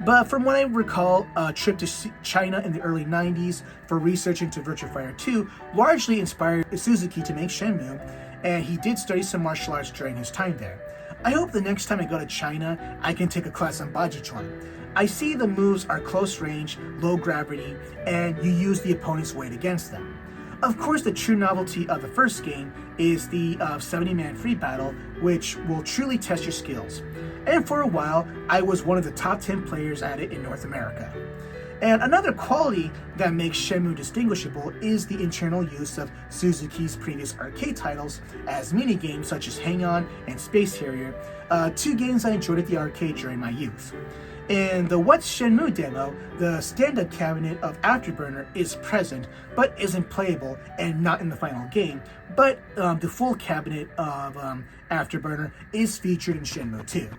B: But from what I recall, a trip to China in the early 90s for research into Virtua Fighter 2 largely inspired Suzuki to make Shenmue, and he did study some martial arts during his time there. I hope the next time I go to China, I can take a class on Baji Chuan. I see the moves are close range, low gravity, and you use the opponent's weight against them. Of course, the true novelty of the first game is the 70-man free battle, which will truly test your skills. And for a while, I was one of the top 10 players at it in North America. And another quality that makes Shenmue distinguishable is the internal use of Suzuki's previous arcade titles as minigames such as Hang On and Space Harrier, two games I enjoyed at the arcade during my youth. In the What's Shenmue demo, the stand-up cabinet of Afterburner is present, but isn't playable and not in the final game, but the full cabinet of Afterburner is featured in Shenmue 2.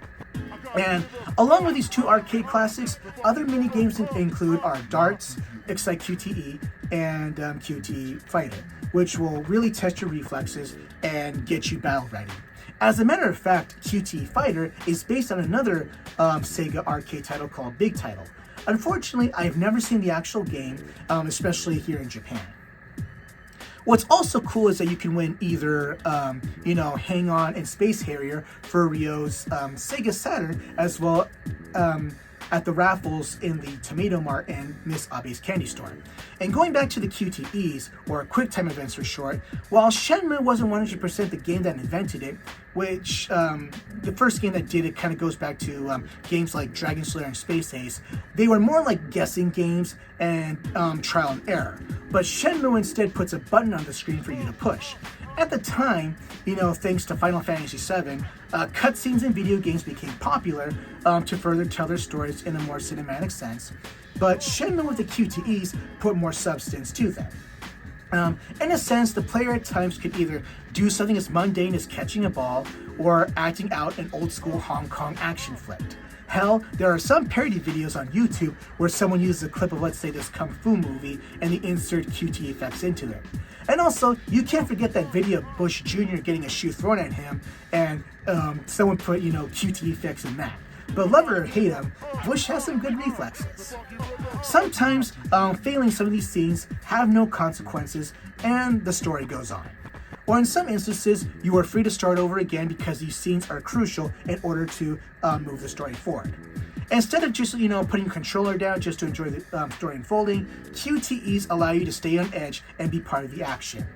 B: And along with these two arcade classics, other minigames include our Darts, Excite QTE, and QTE Fighter, which will really test your reflexes and get you battle ready. As a matter of fact, QTE Fighter is based on another Sega arcade title called Big Title. Unfortunately, I've never seen the actual game, especially here in Japan. What's also cool is that you can win either, Hang On and Space Harrier for Ryo's Sega Saturn, as well at the raffles in the Tomato Mart and Miss Abe's Candy Store. And going back to the QTEs, or Quick Time Events for short, while Shenmue wasn't 100% the game that invented it, which the first game that did it kind of goes back to games like Dragon Slayer and Space Ace, they were more like guessing games and trial and error. But Shenmue instead puts a button on the screen for you to push. At the time, thanks to Final Fantasy VII, cutscenes in video games became popular to further tell their stories in a more cinematic sense, but Shenmue with the QTEs put more substance to them. In a sense, the player at times could either do something as mundane as catching a ball or acting out an old-school Hong Kong action flick. Hell, there are some parody videos on YouTube where someone uses a clip of, let's say, this Kung Fu movie and they insert QTE effects into it. And also, you can't forget that video of Bush Jr. getting a shoe thrown at him and someone put, QTE effects in that. But love or hate him, Bush has some good reflexes. Sometimes, failing some of these scenes have no consequences and the story goes on. Or in some instances, you are free to start over again because these scenes are crucial in order to move the story forward. Instead of just, putting your controller down just to enjoy the story unfolding, QTEs allow you to stay on edge and be part of the action.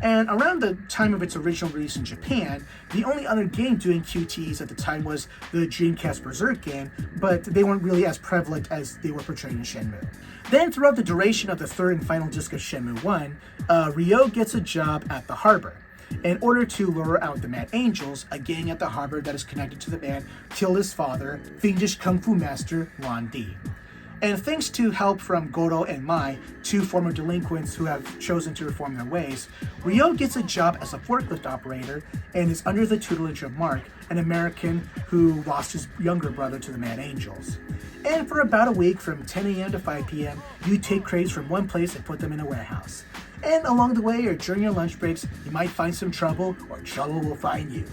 B: And around the time of its original release in Japan, the only other game doing QTEs at the time was the Dreamcast Berserk game, but they weren't really as prevalent as they were portrayed in Shenmue. Then throughout the duration of the third and final disc of Shenmue 1, Ryo gets a job at the harbor in order to lure out the Mad Angels, a gang at the harbor that is connected to the man killed his father, fiendish kung fu master Ron D. And thanks to help from Goro and Mai, two former delinquents who have chosen to reform their ways, Ryo gets a job as a forklift operator and is under the tutelage of Mark, an American who lost his younger brother to the Mad Angels. And for about a week, from 10 a.m. to 5 p.m., you take crates from one place and put them in a warehouse. And along the way or during your lunch breaks, you might find some trouble or trouble will find you.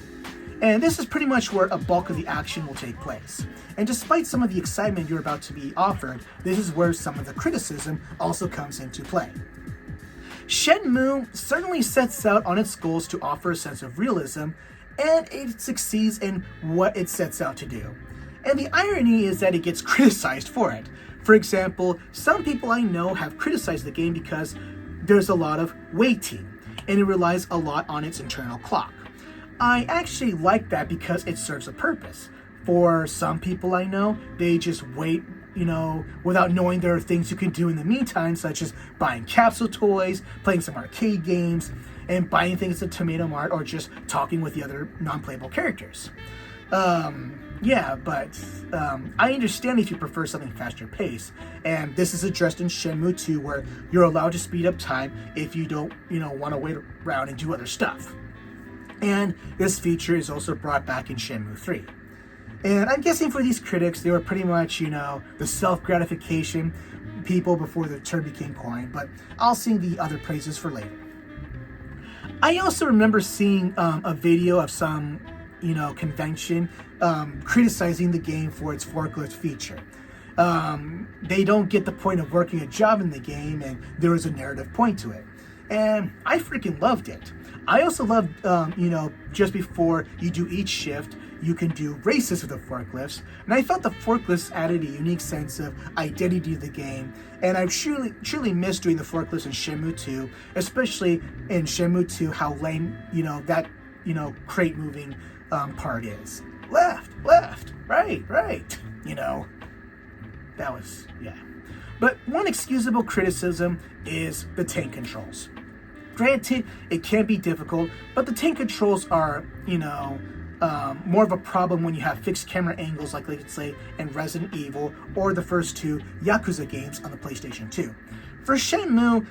B: And this is pretty much where a bulk of the action will take place. And despite some of the excitement you're about to be offered, this is where some of the criticism also comes into play. Shenmue certainly sets out on its goals to offer a sense of realism, and it succeeds in what it sets out to do. And the irony is that it gets criticized for it. For example, some people I know have criticized the game because there's a lot of waiting, and it relies a lot on its internal clock. I actually like that because it serves a purpose. For some people I know, they just wait, without knowing there are things you can do in the meantime, such as buying capsule toys, playing some arcade games, and buying things at Tomato Mart, or just talking with the other non-playable characters. But I understand if you prefer something faster paced, and this is addressed in Shenmue 2 where you're allowed to speed up time if you don't, want to wait around and do other stuff. And this feature is also brought back in Shenmue 3. And I'm guessing for these critics, they were pretty much, the self-gratification people before the term became coined, but I'll sing the other praises for later. I also remember seeing a video of some convention criticizing the game for its forklift feature. they don't get the point of working a job in the game, and there is a narrative point to it. And I freaking loved it. I also loved, just before you do each shift, you can do races with the forklifts, and I felt the forklifts added a unique sense of identity to the game, and I truly missed doing the forklifts in Shenmue 2, especially in Shenmue 2, how lame, that, crate moving part is. Left, right, that was, yeah. But one excusable criticism is the tank controls. Granted, it can be difficult, but the tank controls are, more of a problem when you have fixed camera angles like let's say in Resident Evil or the first two Yakuza games on the PlayStation 2. For Shenmue,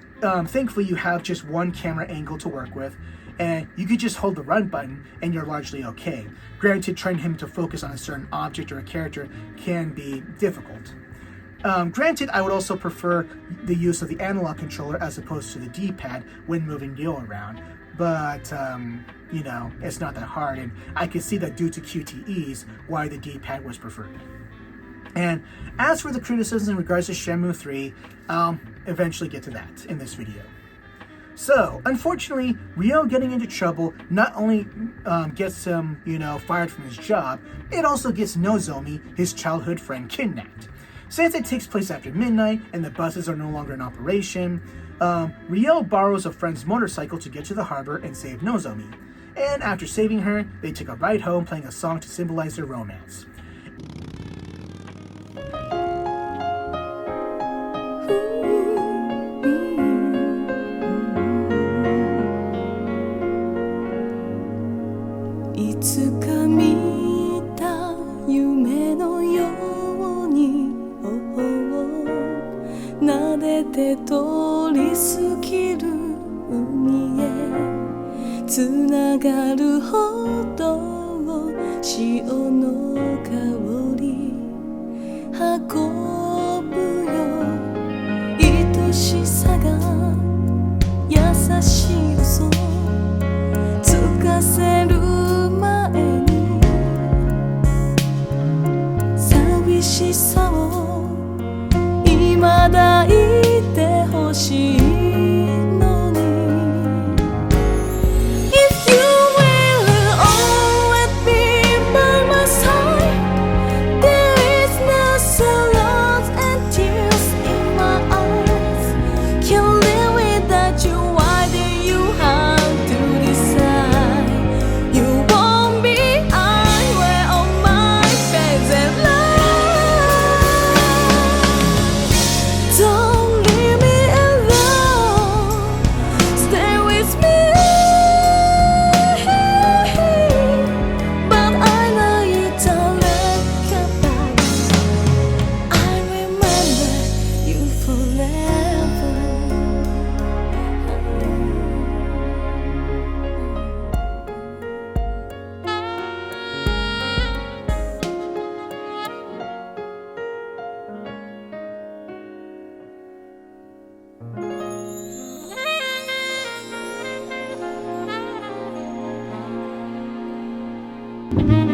B: thankfully you have just one camera angle to work with, and you could just hold the run button and you're largely okay. Granted, trying him to focus on a certain object or a character can be difficult. Granted, I would also prefer the use of the analog controller as opposed to the D-pad when moving Neo around, but it's not that hard, and I can see that due to QTEs why the D-pad was preferred. And as for the criticism in regards to Shenmue 3, I'll eventually get to that in this video. So, unfortunately, Ryo getting into trouble not only gets him, fired from his job, it also gets Nozomi, his childhood friend, kidnapped. Since it takes place after midnight and the buses are no longer in operation, Ryo borrows a friend's motorcycle to get to the harbor and save Nozomi. And after saving her, they take a ride home playing a song to symbolize their romance.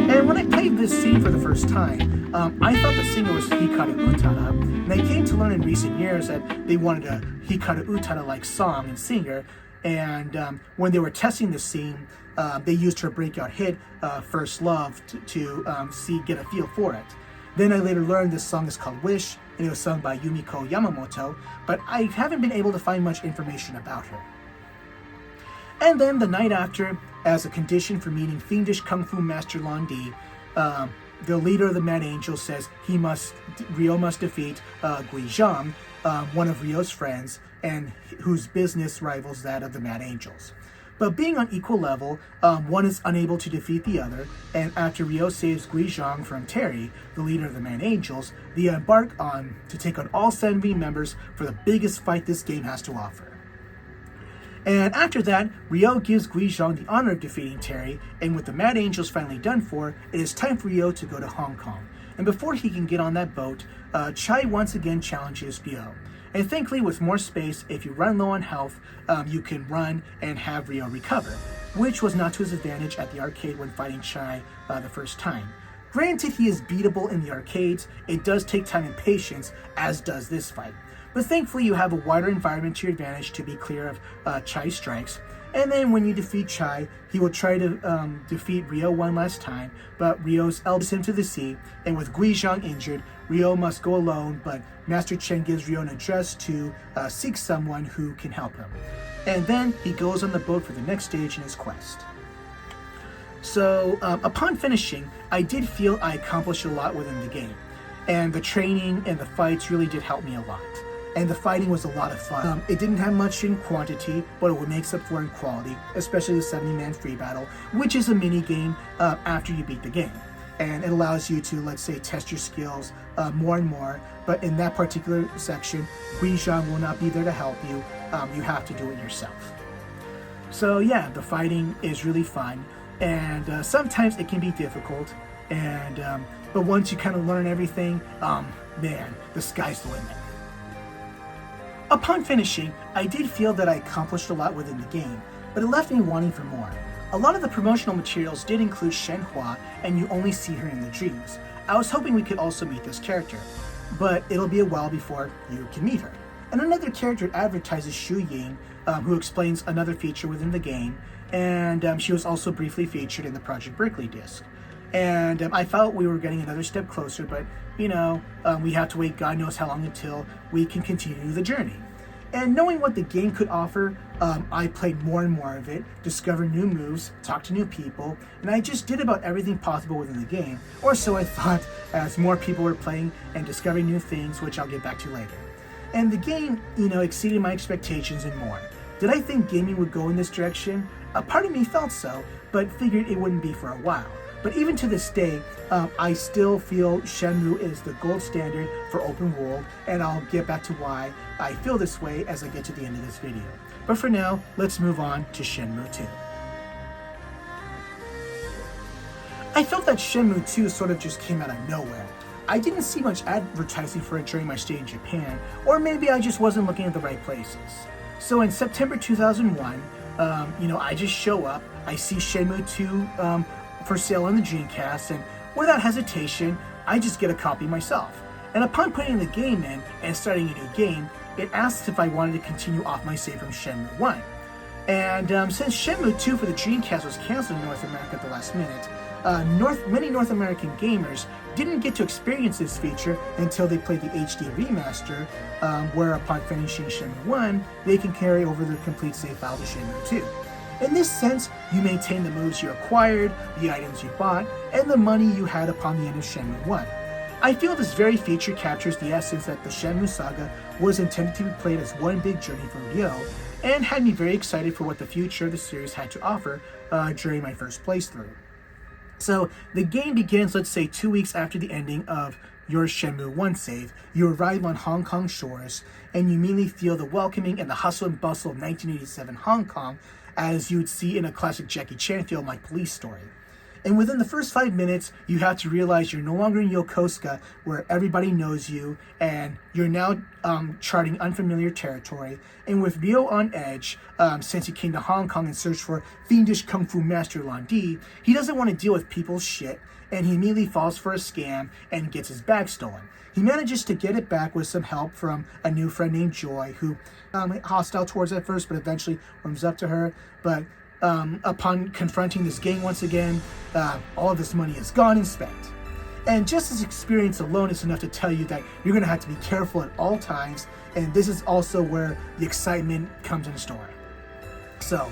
B: And when I played this scene for the first time, I thought the singer was Hikaru Utada, and I came to learn in recent years that they wanted a Hikaru Utada-like song and singer, and when they were testing the scene, they used her breakout hit, First Love, to get a feel for it. Then I later learned this song is called Wish, and it was sung by Yumiko Yamamoto, but I haven't been able to find much information about her. And then the night after, as a condition for meeting fiendish Kung Fu Master Lan Di, the leader of the Mad Angels says Ryo must defeat Gui Zhang, one of Ryo's friends, and whose business rivals that of the Mad Angels. But being on equal level, one is unable to defeat the other, and after Ryo saves Gui Zhang from Terry, the leader of the Mad Angels, they embark on to take on all 70 members for the biggest fight this game has to offer. And after that, Ryo gives Gui Zhang the honor of defeating Terry, and with the Mad Angels finally done for, it is time for Ryo to go to Hong Kong. And before he can get on that boat, Chai once again challenges Ryo. And thankfully, with more space, if you run low on health, you can run and have Ryo recover, which was not to his advantage at the arcade when fighting Chai the first time. Granted, he is beatable in the arcades. It does take time and patience, as does this fight. But thankfully, you have a wider environment to your advantage to be clear of Chai's strikes. And then when you defeat Chai, he will try to defeat Ryo one last time, but Ryo's elbows him to the sea, and with Guizhang injured, Ryo must go alone, but Master Chen gives Ryo an address to seek someone who can help him. And then he goes on the boat for the next stage in his quest. So, upon finishing, I did feel I accomplished a lot within the game, and the training and the fights really did help me a lot. And the fighting was a lot of fun. It didn't have much in quantity, but it makes up for in quality, especially the 70-man free battle, which is a mini game after you beat the game. And it allows you to, let's say, test your skills more and more. But in that particular section, Guizhang will not be there to help you. You have to do it yourself. So yeah, the fighting is really fun, and sometimes it can be difficult. And but once you kind of learn everything, man, the sky's the limit. Upon finishing, I did feel that I accomplished a lot within the game, but it left me wanting for more. A lot of the promotional materials did include Shenhua, and you only see her in the dreams. I was hoping we could also meet this character, but it'll be a while before you can meet her. And another character advertises Shu Ying, who explains another feature within the game, and she was also briefly featured in the Project Berkeley disc. And I felt we were getting another step closer, but you know, we have to wait God knows how long until we can continue the journey. And knowing what the game could offer, I played more and more of it, discovered new moves, talked to new people, and I just did about everything possible within the game, or so I thought, as more people were playing and discovering new things, which I'll get back to later. And the game, you know, exceeded my expectations and more. Did I think gaming would go in this direction? A part of me felt so, but figured it wouldn't be for a while. But even to this day, I still feel Shenmue is the gold standard for open world, and I'll get back to why I feel this way as I get to the end of this video. But for now, let's move on to Shenmue 2. I felt that Shenmue 2 sort of just came out of nowhere. I didn't see much advertising for it during my stay in Japan, or maybe I just wasn't looking at the right places. So in September 2001, I just show up, I see Shenmue 2 for sale on the Dreamcast, and without hesitation, I just get a copy myself. And upon putting the game in and starting a new game, it asks if I wanted to continue off my save from Shenmue 1. And since Shenmue 2 for the Dreamcast was canceled in North America at the last minute, many North American gamers didn't get to experience this feature until they played the HD remaster, where upon finishing Shenmue 1, they can carry over the complete save file to Shenmue 2. In this sense, you maintain the moves you acquired, the items you bought, and the money you had upon the end of Shenmue 1. I feel this very feature captures the essence that the Shenmue saga was intended to be played as one big journey for Ryo, and had me very excited for what the future of the series had to offer during my first playthrough. So, the game begins, let's say, 2 weeks after the ending of your Shenmue 1 save. You arrive on Hong Kong shores, and you immediately feel the welcoming and the hustle and bustle of 1987 Hong Kong, as you would see in a classic Jackie Chan film like Police Story. And within the first 5 minutes, you have to realize you're no longer in Yokosuka, where everybody knows you, and you're now charting unfamiliar territory. And with Ryo on edge, since he came to Hong Kong and searched for fiendish kung fu master Lan Di, he doesn't want to deal with people's shit, and he immediately falls for a scam and gets his bag stolen. He manages to get it back with some help from a new friend named Joy, who hostile towards at first, but eventually warms up to her. But upon confronting this gang once again, all of this money is gone and spent. And just this experience alone is enough to tell you that you're going to have to be careful at all times, and this is also where the excitement comes into story. So,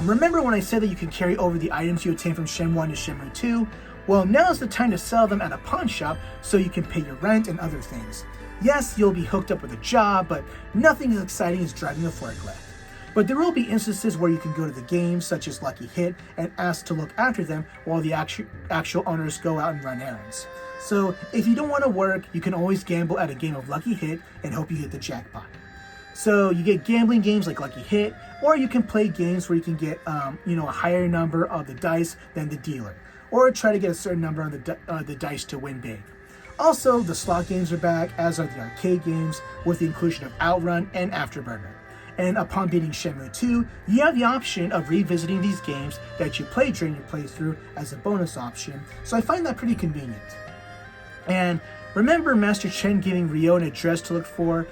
B: remember when I said that you can carry over the items you obtain from Shenmue 1 to Shenmue 2? Well, now is the time to sell them at a pawn shop so you can pay your rent and other things. Yes, you'll be hooked up with a job, but nothing as exciting as driving a forklift. But there will be instances where you can go to the games, such as Lucky Hit, and ask to look after them while the actual owners go out and run errands. So if you don't want to work, you can always gamble at a game of Lucky Hit and hope you hit the jackpot. So you get gambling games like Lucky Hit, or you can play games where you can get a higher number of the dice than the dealer, or try to get a certain number on the dice to win big. Also, the slot games are back, as are the arcade games, with the inclusion of Outrun and Afterburner. And upon beating Shenmue 2, you have the option of revisiting these games that you played during your playthrough as a bonus option, so I find that pretty convenient. And remember Master Chen giving Ryo an address to look for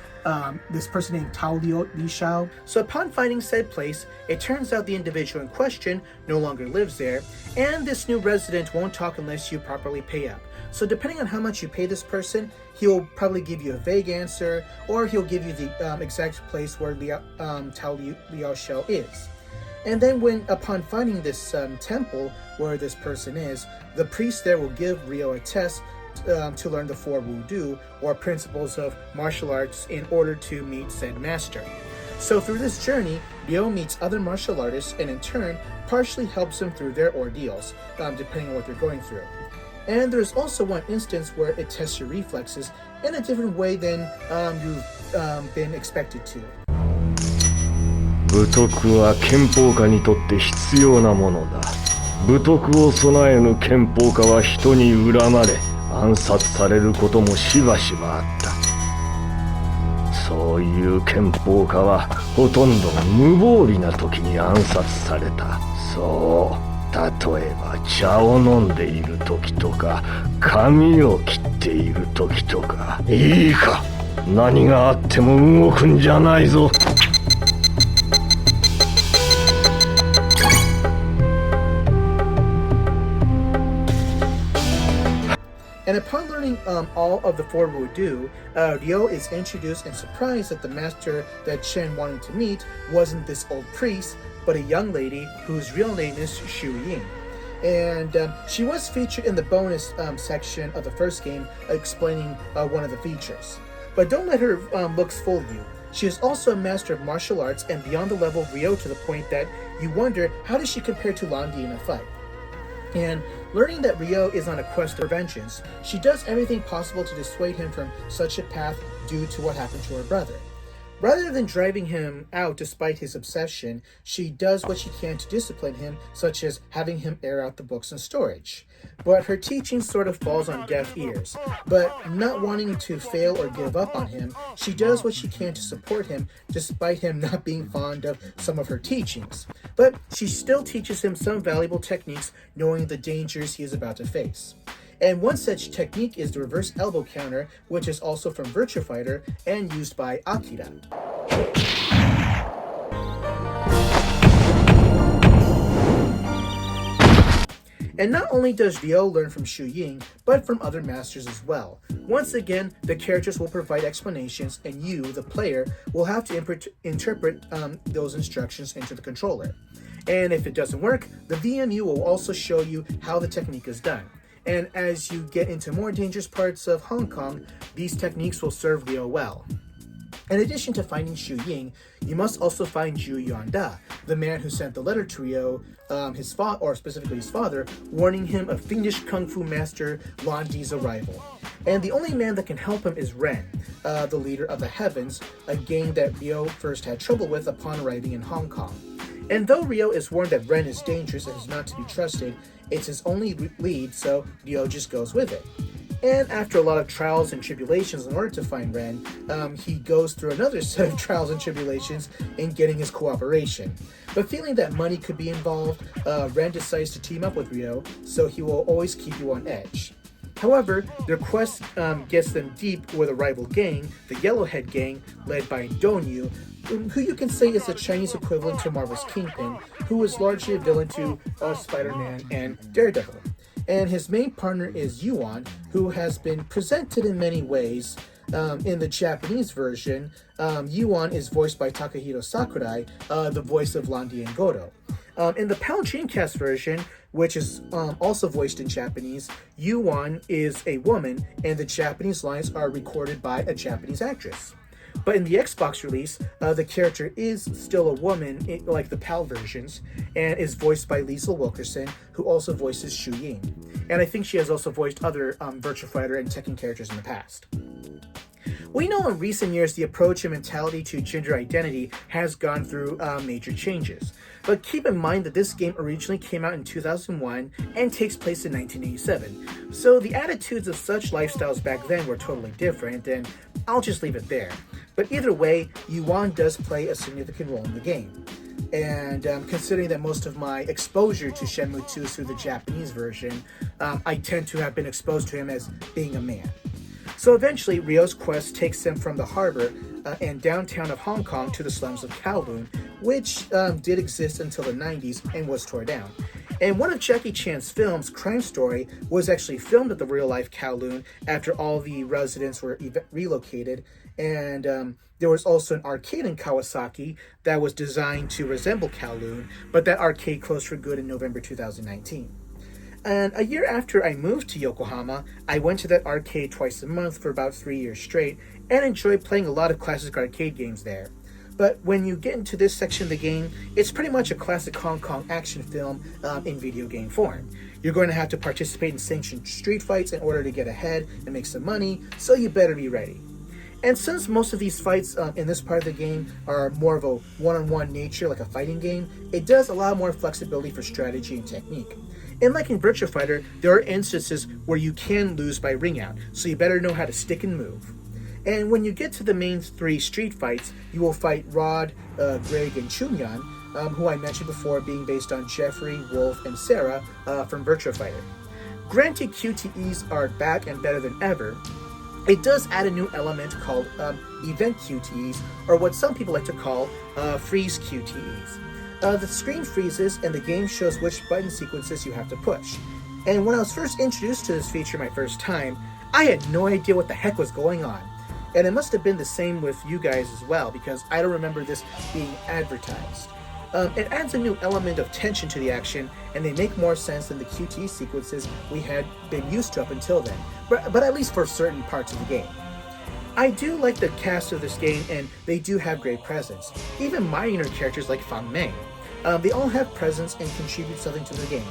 B: this person named Tao Li Shao? So upon finding said place, it turns out the individual in question no longer lives there, and this new resident won't talk unless you properly pay up. So depending on how much you pay this person, he'll probably give you a vague answer, or he'll give you the exact place where Tao Liao Shao is. And then upon finding this temple where this person is, the priest there will give Ryo a test to learn the 4 Wudu, or principles of martial arts, in order to meet said master. So through this journey, Ryo meets other martial artists, and in turn partially helps them through their ordeals, depending on what they're going through. And there's also one instance where it tests your reflexes in a different way than you've been expected to.
J: 武徳は憲法家にとって必要なものだ。武徳を備えぬ憲法家は人に恨まれ、暗殺されることもしばしばあった。そういう憲法家はほとんど無防備な時に暗殺された。そう。例えば茶を飲んでいる時とか、髪を切っている時とか。いいか、何があっても動くんじゃないぞ。
B: And upon learning all of the 4 Wudu, Ryo is introduced and surprised that the master that Chen wanted to meet wasn't this old priest, but a young lady whose real name is Shu Ying. And she was featured in the bonus section of the first game, explaining one of the features. But don't let her looks fool you. She is also a master of martial arts and beyond the level of Ryo, to the point that you wonder, how does she compare to Landi in a fight? And learning that Ryo is on a quest for vengeance, she does everything possible to dissuade him from such a path due to what happened to her brother. Rather than driving him out despite his obsession, she does what she can to discipline him, such as having him air out the books in storage. But her teaching sort of falls on deaf ears. But not wanting to fail or give up on him, she does what she can to support him, despite him not being fond of some of her teachings. But she still teaches him some valuable techniques, knowing the dangers he is about to face. And one such technique is the reverse elbow counter, which is also from Virtua Fighter and used by Akira. And not only does Ryo learn from Shu Ying, but from other masters as well. Once again, the characters will provide explanations, and you, the player, will have to interpret those instructions into the controller. And if it doesn't work, the VMU will also show you how the technique is done. And as you get into more dangerous parts of Hong Kong, these techniques will serve Ryo well. In addition to finding Shu Ying, you must also find Zhu Yuanda, the man who sent the letter to Ryo, specifically his father, warning him of fiendish kung fu master Landi's arrival. And the only man that can help him is Ren, the leader of the Heavens, a gang that Ryo first had trouble with upon arriving in Hong Kong. And though Ryo is warned that Ren is dangerous and is not to be trusted, it's his only lead, so Ryo just goes with it. And after a lot of trials and tribulations in order to find Ren, he goes through another set of trials and tribulations in getting his cooperation. But feeling that money could be involved, Ren decides to team up with Ryo, so he will always keep you on edge. However, their quest gets them deep with a rival gang, the Yellowhead Gang, led by Donyu, who you can say is the Chinese equivalent to Marvel's Kingpin, who is largely a villain to Spider-Man and Daredevil. And his main partner is Yuan, who has been presented in many ways. In the Japanese version, Yuan is voiced by Takahiro Sakurai, the voice of Landi and Godo. In the PAL Dreamcast version, which is also voiced in Japanese, Yuan is a woman, and the Japanese lines are recorded by a Japanese actress. But in the Xbox release, the character is still a woman, like the PAL versions, and is voiced by Liesl Wilkerson, who also voices Shu Ying. And I think she has also voiced other Virtua Fighter and Tekken characters in the past. We know in recent years the approach and mentality to gender identity has gone through major changes. But keep in mind that this game originally came out in 2001 and takes place in 1987. So the attitudes of such lifestyles back then were totally different, and I'll just leave it there. But either way, Yuan does play a significant role in the game. And considering that most of my exposure to Shenmue 2 is through the Japanese version, I tend to have been exposed to him as being a man. So eventually, Ryo's quest takes him from the harbor and downtown of Hong Kong to the slums of Kowloon, which did exist until the 90s and was torn down. And one of Jackie Chan's films, Crime Story, was actually filmed at the real-life Kowloon after all the residents were relocated. And there was also an arcade in Kawasaki that was designed to resemble Kowloon, but that arcade closed for good in November 2019. And a year after I moved to Yokohama, I went to that arcade twice a month for about 3 years straight and enjoyed playing a lot of classic arcade games there. But when you get into this section of the game, it's pretty much a classic Hong Kong action film in video game form. You're going to have to participate in sanctioned street fights in order to get ahead and make some money, so you better be ready. And since most of these fights in this part of the game are more of a one-on-one nature, like a fighting game, it does allow more flexibility for strategy and technique. And like in Virtua Fighter, there are instances where you can lose by ring out, so you better know how to stick and move. And when you get to the main 3 street fights, you will fight Rod, Greg, and Chunyan, who I mentioned before being based on Jeffrey, Wolf, and Sarah from Virtua Fighter. Granted, QTEs are back and better than ever, it does add a new element called event QTEs, or what some people like to call freeze QTEs. The screen freezes and the game shows which button sequences you have to push. And when I was first introduced to this feature my first time, I had no idea what the heck was going on. And it must have been the same with you guys as well, because I don't remember this being advertised. It adds a new element of tension to the action, and they make more sense than the QTE sequences we had been used to up until then, but at least for certain parts of the game. I do like the cast of this game, and they do have great presence. Even minor characters like Fang Mei. They all have presence and contribute something to the game.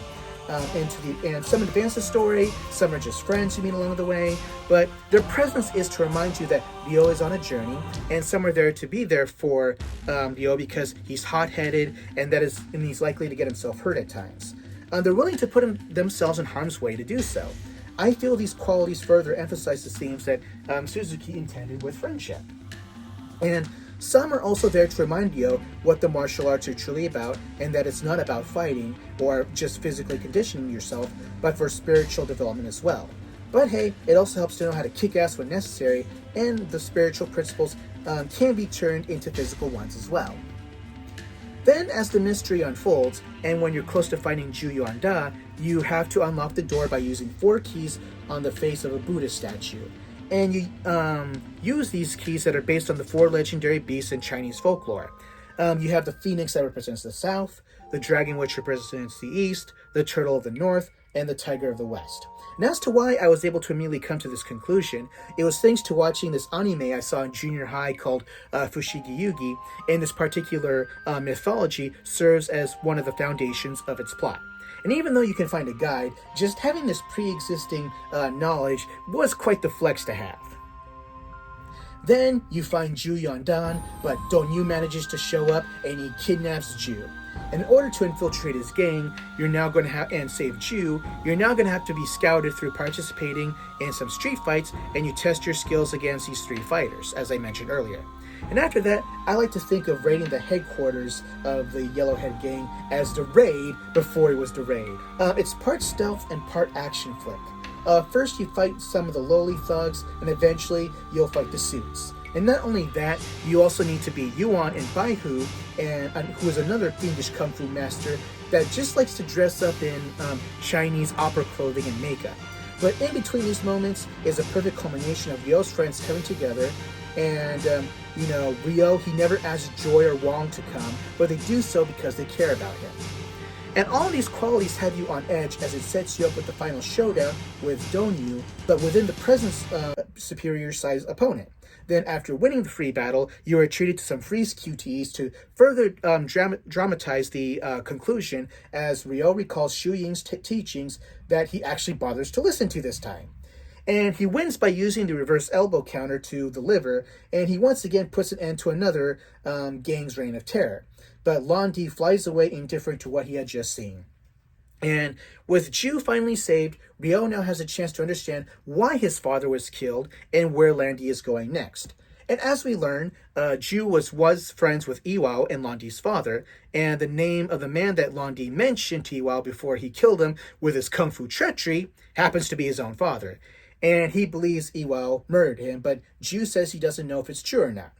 B: And some advance the story, some are just friends you meet along the way, but their presence is to remind you that Ryo is on a journey, and some are there to be there for Ryo because he's hot-headed and he's likely to get himself hurt at times. They're willing to put themselves in harm's way to do so. I feel these qualities further emphasize the themes that Suzuki intended with friendship. And some are also there to remind Ryo what the martial arts are truly about, and that it's not about fighting or just physically conditioning yourself, but for spiritual development as well. But hey, it also helps to know how to kick ass when necessary, and the spiritual principles can be turned into physical ones as well. Then, as the mystery unfolds, and when you're close to finding Ju Yuanda, you have to unlock the door by using 4 keys on the face of a Buddha statue. And you use these keys that are based on the 4 legendary beasts in Chinese folklore. You have the phoenix that represents the south, the dragon which represents the east, the turtle of the north, and the tiger of the west. And as to why I was able to immediately come to this conclusion, it was thanks to watching this anime I saw in junior high called Fushigi Yugi, and this particular mythology serves as one of the foundations of its plot. And even though you can find a guide, just having this pre-existing knowledge was quite the flex to have. Then you find Ju Yondan, but Dongyu manages to show up and he kidnaps Ju. And in order to infiltrate his gang, you're now going to have and save Ju, you're now going to have to be scouted through participating in some street fights, and you test your skills against these 3 fighters, as I mentioned earlier. And after that, I like to think of raiding the headquarters of the Yellowhead gang as the raid before it was the raid. It's part stealth and part action flick. First you fight some of the lowly thugs, and eventually you'll fight the suits. And not only that, you also need to be Yuan and Baihu, who is another fiendish kung fu master that just likes to dress up in Chinese opera clothing and makeup. But in between these moments is a perfect culmination of Ryo's friends coming together, and Ryo, he never asks Joy or Wong to come, but they do so because they care about him. And all these qualities have you on edge as it sets you up with the final showdown with Dongyu, but within the present superior sized opponent. Then after winning the free battle, you are treated to some freeze QTEs to further dramatize the conclusion, as Ryo recalls Shu Ying's teachings that he actually bothers to listen to this time. And he wins by using the reverse elbow counter to the liver, and he once again puts an end to another gang's reign of terror. But Londi flies away indifferent to what he had just seen. And with Ju finally saved, Ryo now has a chance to understand why his father was killed and where Landy is going next. And as we learn, Ju was friends with Iwao and Londi's father, and the name of the man that Londi mentioned to Iwao before he killed him with his kung fu treachery happens to be his own father. And he believes Iwao murdered him, but Ju says he doesn't know if it's true or not.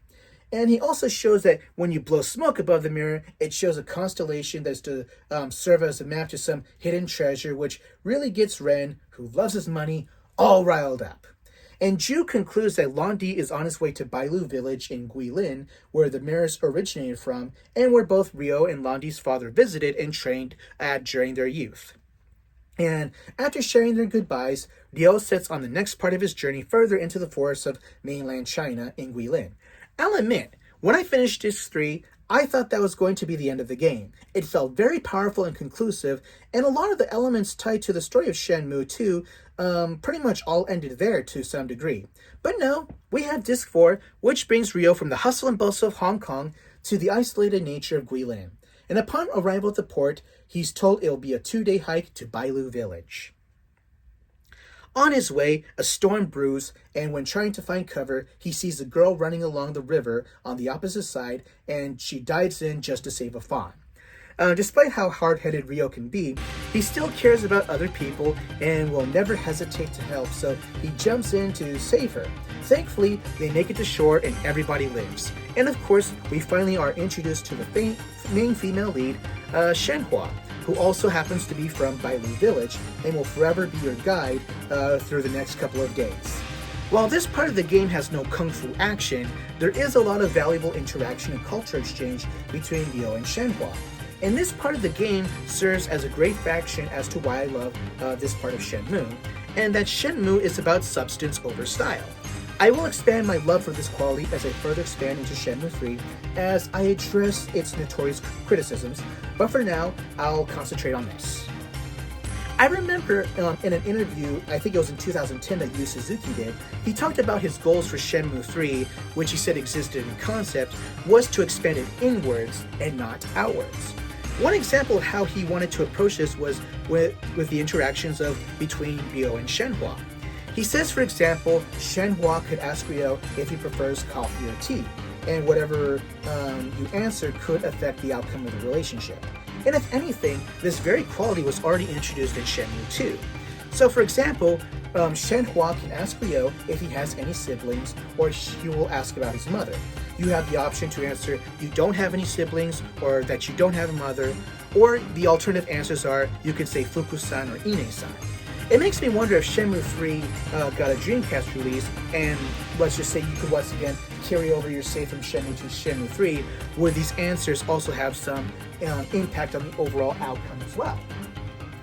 B: And he also shows that when you blow smoke above the mirror, it shows a constellation that's to serve as a map to some hidden treasure, which really gets Ren, who loves his money, all riled up. And Ju concludes that Londi is on his way to Bailu village in Guilin, where the mirrors originated from, and where both Ryo and Londi's father visited and trained at during their youth. And after sharing their goodbyes, Ryo sets on the next part of his journey further into the forests of mainland China in Guilin. I'll admit, when I finished Disc 3, I thought that was going to be the end of the game. It felt very powerful and conclusive, and a lot of the elements tied to the story of Shenmue 2 pretty much all ended there to some degree. But no, we have Disc 4, which brings Ryo from the hustle and bustle of Hong Kong to the isolated nature of Guilin. And upon arrival at the port, he's told it'll be a 2-day hike to Bailu village. On his way, a storm brews, and when trying to find cover, he sees a girl running along the river on the opposite side, and she dives in just to save a fawn. Despite how hard-headed Ryo can be, he still cares about other people and will never hesitate to help, so he jumps in to save her. Thankfully, they make it to shore and everybody lives. And of course, we finally are introduced to the main female lead, Shenhua, who also happens to be from Bailu Village and will forever be your guide through the next couple of days. While this part of the game has no kung fu action, there is a lot of valuable interaction and culture exchange between Ryo and Shenhua. And this part of the game serves as a great faction as to why I love this part of Shenmue, and that Shenmue is about substance over style. I will expand my love for this quality as I further expand into Shenmue 3 as I address its notorious criticisms, but for now, I'll concentrate on this. I remember in an interview, I think it was in 2010 that Yu Suzuki did, he talked about his goals for Shenmue 3, which he said existed in concept, was to expand it inwards and not outwards. One example of how he wanted to approach this was with the interactions between Ryo and Shenhua. He says, for example, Shenhua could ask Ryo if he prefers coffee or tea, and whatever you answer could affect the outcome of the relationship. And if anything, this very quality was already introduced in Shenmue 2. So for example, Shenhua can ask Ryo if he has any siblings, or he will ask about his mother. You have the option to answer you don't have any siblings, or that you don't have a mother, or the alternative answers are you can say Fuku-san or Ine-san. It makes me wonder if Shenmue 3 got a Dreamcast release, and let's just say you could once again carry over your save from Shenmue to Shenmue 3, where these answers also have some impact on the overall outcome as well.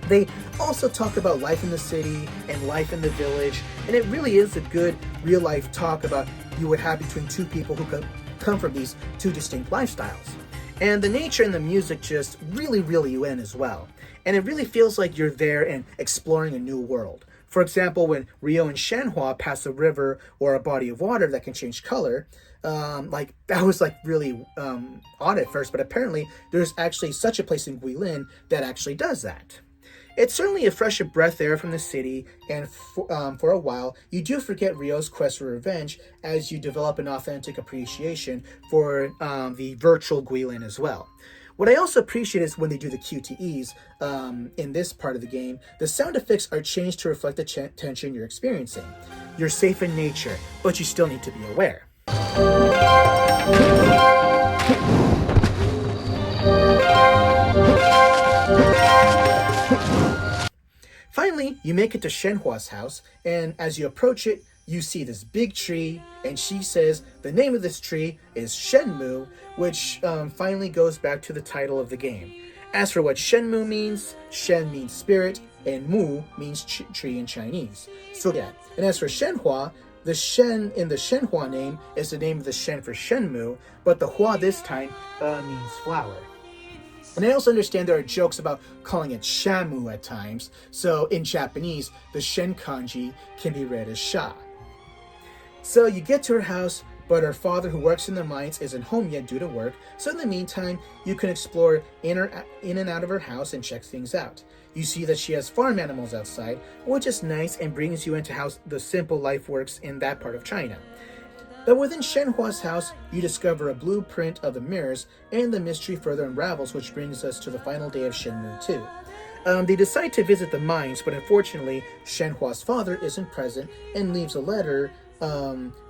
B: They also talk about life in the city and life in the village, and it really is a good real-life talk about you would have between two people who come from these two distinct lifestyles. And the nature and the music just really reel you in as well. And it really feels like you're there and exploring a new world. For example, when Ryo and Shenhua pass a river or a body of water that can change color, that was really odd at first, but apparently there's actually such a place in Guilin that actually does that. It's certainly a fresh breath air from the city, and for a while, you do forget Ryo's quest for revenge as you develop an authentic appreciation for the virtual Guilin as well. What I also appreciate is when they do the QTEs in this part of the game, the sound effects are changed to reflect the tension you're experiencing. You're safe in nature, but you still need to be aware. Finally, you make it to Shenhua's house, and as you approach it, you see this big tree, and she says the name of this tree is Shenmue, which finally goes back to the title of the game. As for what Shenmue means, Shen means spirit, and Mu means tree in Chinese. So yeah, and as for Shenhua, the Shen in the Shenhua name is the name of the Shen for Shenmue, but the Hua this time means flower. And I also understand there are jokes about calling it Shamu at times, so in Japanese, the Shen kanji can be read as Sha. So you get to her house, but her father, who works in the mines, isn't home yet due to work, so in the meantime, you can explore in and out of her house and check things out. You see that she has farm animals outside, which is nice and brings you into how the simple life works in that part of China. But within Shenhua's house, you discover a blueprint of the mirrors, and the mystery further unravels, which brings us to the final day of Shenmue 2. They decide to visit the mines, but unfortunately, Shenhua's father isn't present and leaves a letter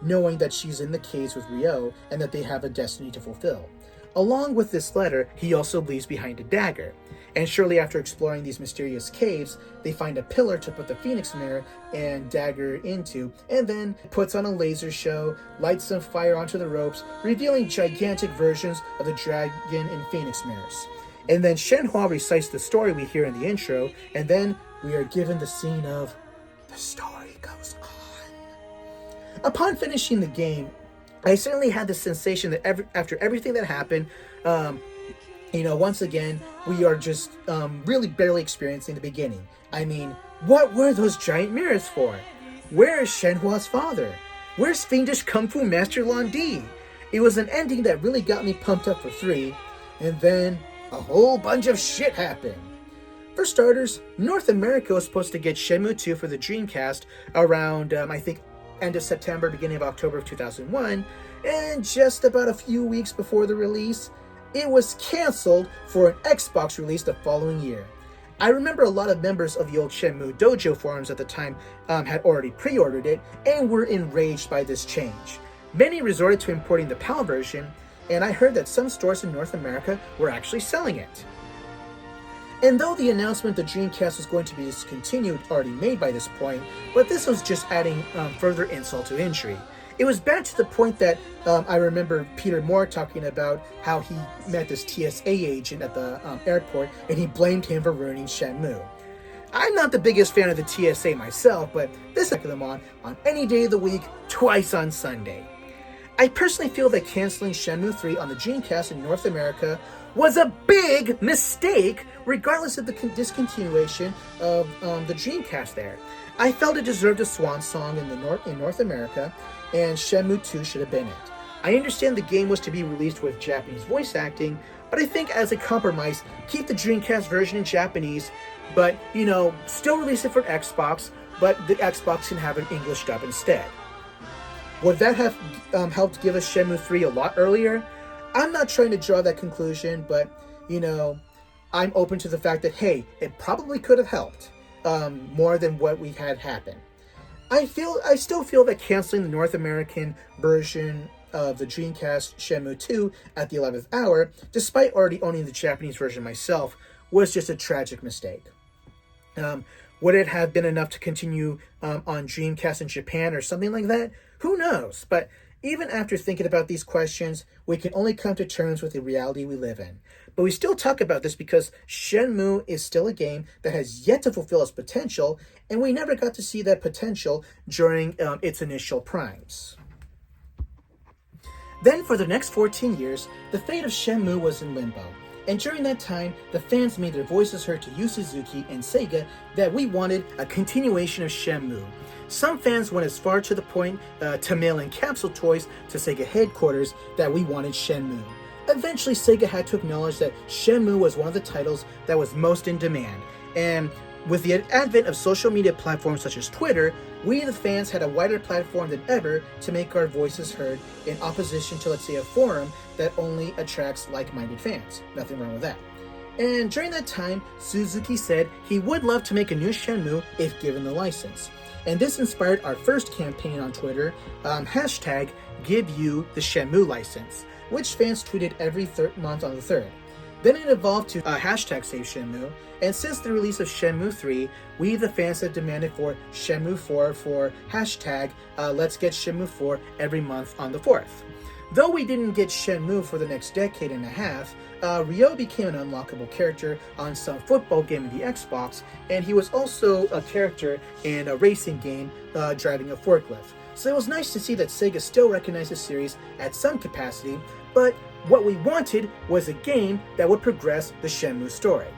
B: knowing that she's in the caves with Ryo and that they have a destiny to fulfill. Along with this letter, he also leaves behind a dagger. And shortly after exploring these mysterious caves, they find a pillar to put the Phoenix Mirror and dagger into, and then puts on a laser show, lights some fire onto the ropes, revealing gigantic versions of the dragon and Phoenix Mirrors. And then Shenhua recites the story we hear in the intro, and then we are given the scene of the story goes on. Upon finishing the game, I certainly had the sensation that after everything that happened, once again, we are just really barely experiencing the beginning. I mean, what were those giant mirrors for? Where is Shenhua's father? Where's fiendish Kung Fu Master Lan Di? It was an ending that really got me pumped up for 3, and then a whole bunch of shit happened. For starters, North America was supposed to get Shenmue 2 for the Dreamcast around, I think, end of September, beginning of October of 2001, and just about a few weeks before the release, it was canceled for an Xbox release the following year. I remember a lot of members of the old Shenmue Dojo forums at the time had already pre-ordered it and were enraged by this change. Many resorted to importing the PAL version, and I heard that some stores in North America were actually selling it. And though the announcement the Dreamcast was going to be discontinued already made by this point, but this was just adding further insult to injury. It was bad to the point that I remember Peter Moore talking about how he met this TSA agent at the airport and he blamed him for ruining Shenmue. I'm not the biggest fan of the TSA myself, but this took them on any day of the week, twice on Sunday. I personally feel that canceling Shenmue 3 on the Dreamcast in North America was a big mistake, regardless of the discontinuation of the Dreamcast there. I felt it deserved a swan song in North America, and Shenmue 2 should have been it. I understand the game was to be released with Japanese voice acting, but I think as a compromise, keep the Dreamcast version in Japanese, but, still release it for Xbox, but the Xbox can have an English dub instead. Would that have helped give us Shenmue 3 a lot earlier? I'm not trying to draw that conclusion, but, I'm open to the fact that, hey, it probably could have helped more than what we had happen. I still feel that canceling the North American version of the Dreamcast Shenmue 2 at the 11th hour, despite already owning the Japanese version myself, was just a tragic mistake. Would it have been enough to continue on Dreamcast in Japan or something like that? Who knows? But even after thinking about these questions, we can only come to terms with the reality we live in. But we still talk about this because Shenmue is still a game that has yet to fulfill its potential, and we never got to see that potential during its initial primes. Then for the next 14 years, the fate of Shenmue was in limbo. And during that time, the fans made their voices heard to Yu Suzuki and Sega that we wanted a continuation of Shenmue. Some fans went as far to the point to mail in capsule toys to Sega headquarters that we wanted Shenmue. Eventually, Sega had to acknowledge that Shenmue was one of the titles that was most in demand, and with the advent of social media platforms such as Twitter, we the fans had a wider platform than ever to make our voices heard in opposition to, let's say, a forum that only attracts like-minded fans. Nothing wrong with that. And during that time, Suzuki said he would love to make a new Shenmue if given the license. And this inspired our first campaign on Twitter, hashtag #GiveYouTheShenmue which fans tweeted every month on the 3rd. Then it evolved to hashtag SaveShenmue, and since the release of Shenmue 3, we the fans have demanded for Shenmue 4 for hashtag Let's Get Shenmue 4 every month on the 4th. Though we didn't get Shenmue for the next decade and a half, Ryo became an unlockable character on some football game in the Xbox, and he was also a character in a racing game driving a forklift. So it was nice to see that Sega still recognized the series at some capacity, but what we wanted was a game that would progress the Shenmue story.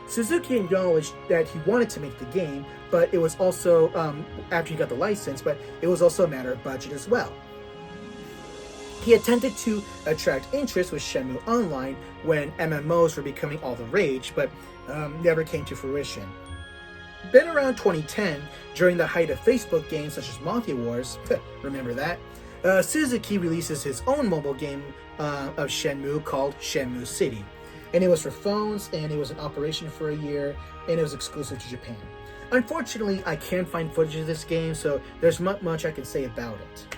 B: Suzuki acknowledged that he wanted to make the game, but it was also, after he got the license, but it was also a matter of budget as well. He attempted to attract interest with Shenmue Online when MMOs were becoming all the rage, but never came to fruition. Then around 2010, during the height of Facebook games such as Mafia Wars, remember that, Suzuki releases his own mobile game of Shenmue called Shenmue City. And it was for phones, and it was in operation for a year, and it was exclusive to Japan. Unfortunately, I can't find footage of this game, so there's not much I can say about it.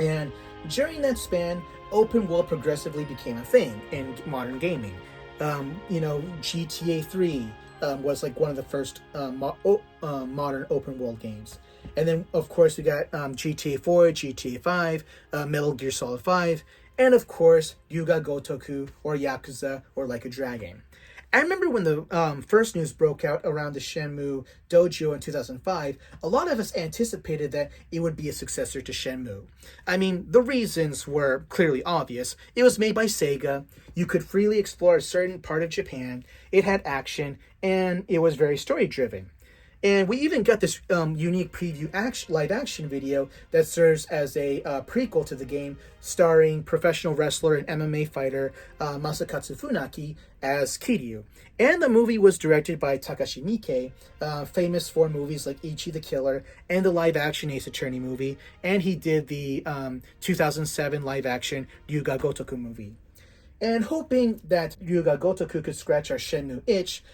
B: And during that span, open world progressively became a thing in modern gaming. GTA 3 was like one of the first modern open world games. And then, of course, we got GTA 4, GTA 5, Metal Gear Solid 5, and of course, Yuga Gotoku, or Yakuza, or Like a Dragon. I remember when the first news broke out around the Shenmue Dojo in 2005, a lot of us anticipated that it would be a successor to Shenmue. I mean, the reasons were clearly obvious. It was made by Sega, you could freely explore a certain part of Japan, it had action, and it was very story-driven. And we even got this unique preview live-action video that serves as a prequel to the game, starring professional wrestler and MMA fighter Masakatsu Funaki as Kiryu. And the movie was directed by Takashi Miike, famous for movies like Ichi the Killer and the live-action Ace Attorney movie, and he did the 2007 live-action Ryuga Gotoku movie. And hoping that Ryuga Gotoku could scratch our Shenmue itch,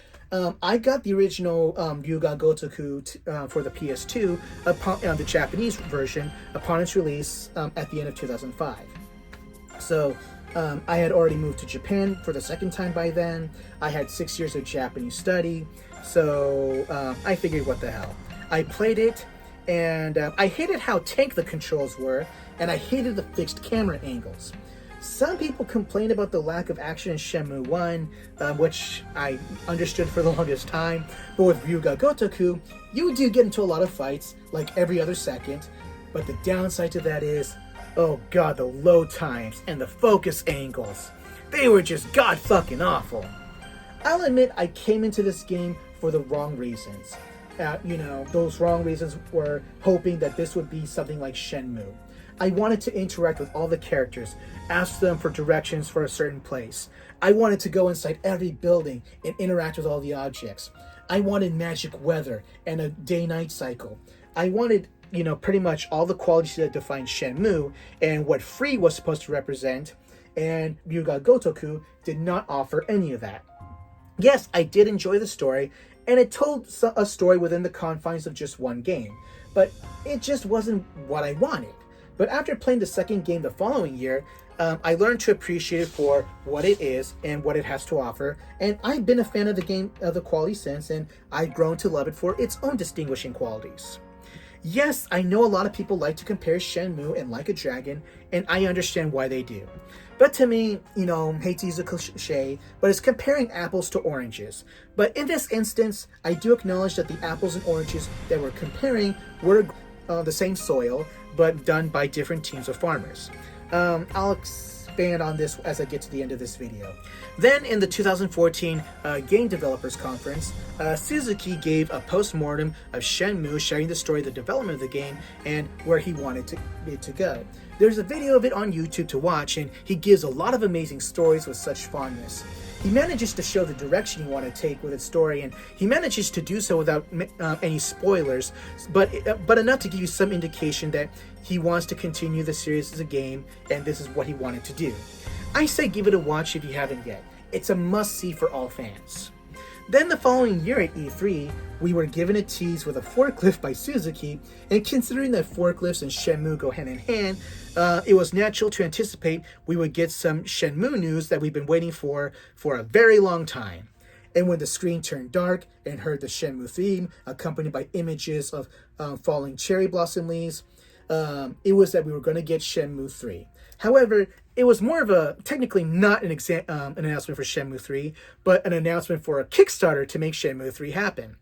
B: I got the original Ryuga Gotoku for the PS2, the Japanese version, upon its release at the end of 2005. So I had already moved to Japan for the second time by then. I had 6 years of Japanese study, so I figured, what the hell. I played it, and I hated how tank the controls were, and I hated the fixed camera angles. Some people complain about the lack of action in Shenmue 1, which I understood for the longest time, but with Ryuga Gotoku, you do get into a lot of fights, like every other second, but the downside to that is, oh god, the load times and the focus angles. They were just god-fucking awful. I'll admit I came into this game for the wrong reasons. Those wrong reasons were hoping that this would be something like Shenmue. I wanted to interact with all the characters, ask them for directions for a certain place. I wanted to go inside every building and interact with all the objects. I wanted magic weather and a day-night cycle. I wanted, pretty much all the qualities that define Shenmue and what Free was supposed to represent, and Ryuga Gotoku did not offer any of that. Yes, I did enjoy the story, and it told a story within the confines of just one game, but it just wasn't what I wanted. But after playing the second game the following year, I learned to appreciate it for what it is and what it has to offer, and I've been a fan of the game, of the quality since, and I've grown to love it for its own distinguishing qualities. Yes, I know a lot of people like to compare Shenmue and Like a Dragon, and I understand why they do. But to me, hate to use a cliche, but it's comparing apples to oranges. But in this instance, I do acknowledge that the apples and oranges that we're comparing were the same soil, but done by different teams of farmers. I'll expand on this as I get to the end of this video. Then in the 2014 Game Developers Conference, Suzuki gave a post-mortem of Shenmue, sharing the story of the development of the game and where he wanted it to go. There's a video of it on YouTube to watch, and he gives a lot of amazing stories with such fondness. He manages to show the direction he wanted to take with its story, and he manages to do so without any spoilers, but enough to give you some indication that he wants to continue the series as a game, and this is what he wanted to do. I say give it a watch if you haven't yet. It's a must-see for all fans. Then the following year at E3, we were given a tease with a forklift by Suzuki, and considering that forklifts and Shenmue go hand in hand, it was natural to anticipate we would get some Shenmue news that we've been waiting for a very long time. And when the screen turned dark and heard the Shenmue theme, accompanied by images of falling cherry blossom leaves, it was that we were going to get Shenmue 3. However, it was more of a, technically not an announcement for Shenmue 3, but an announcement for a Kickstarter to make Shenmue 3 happen.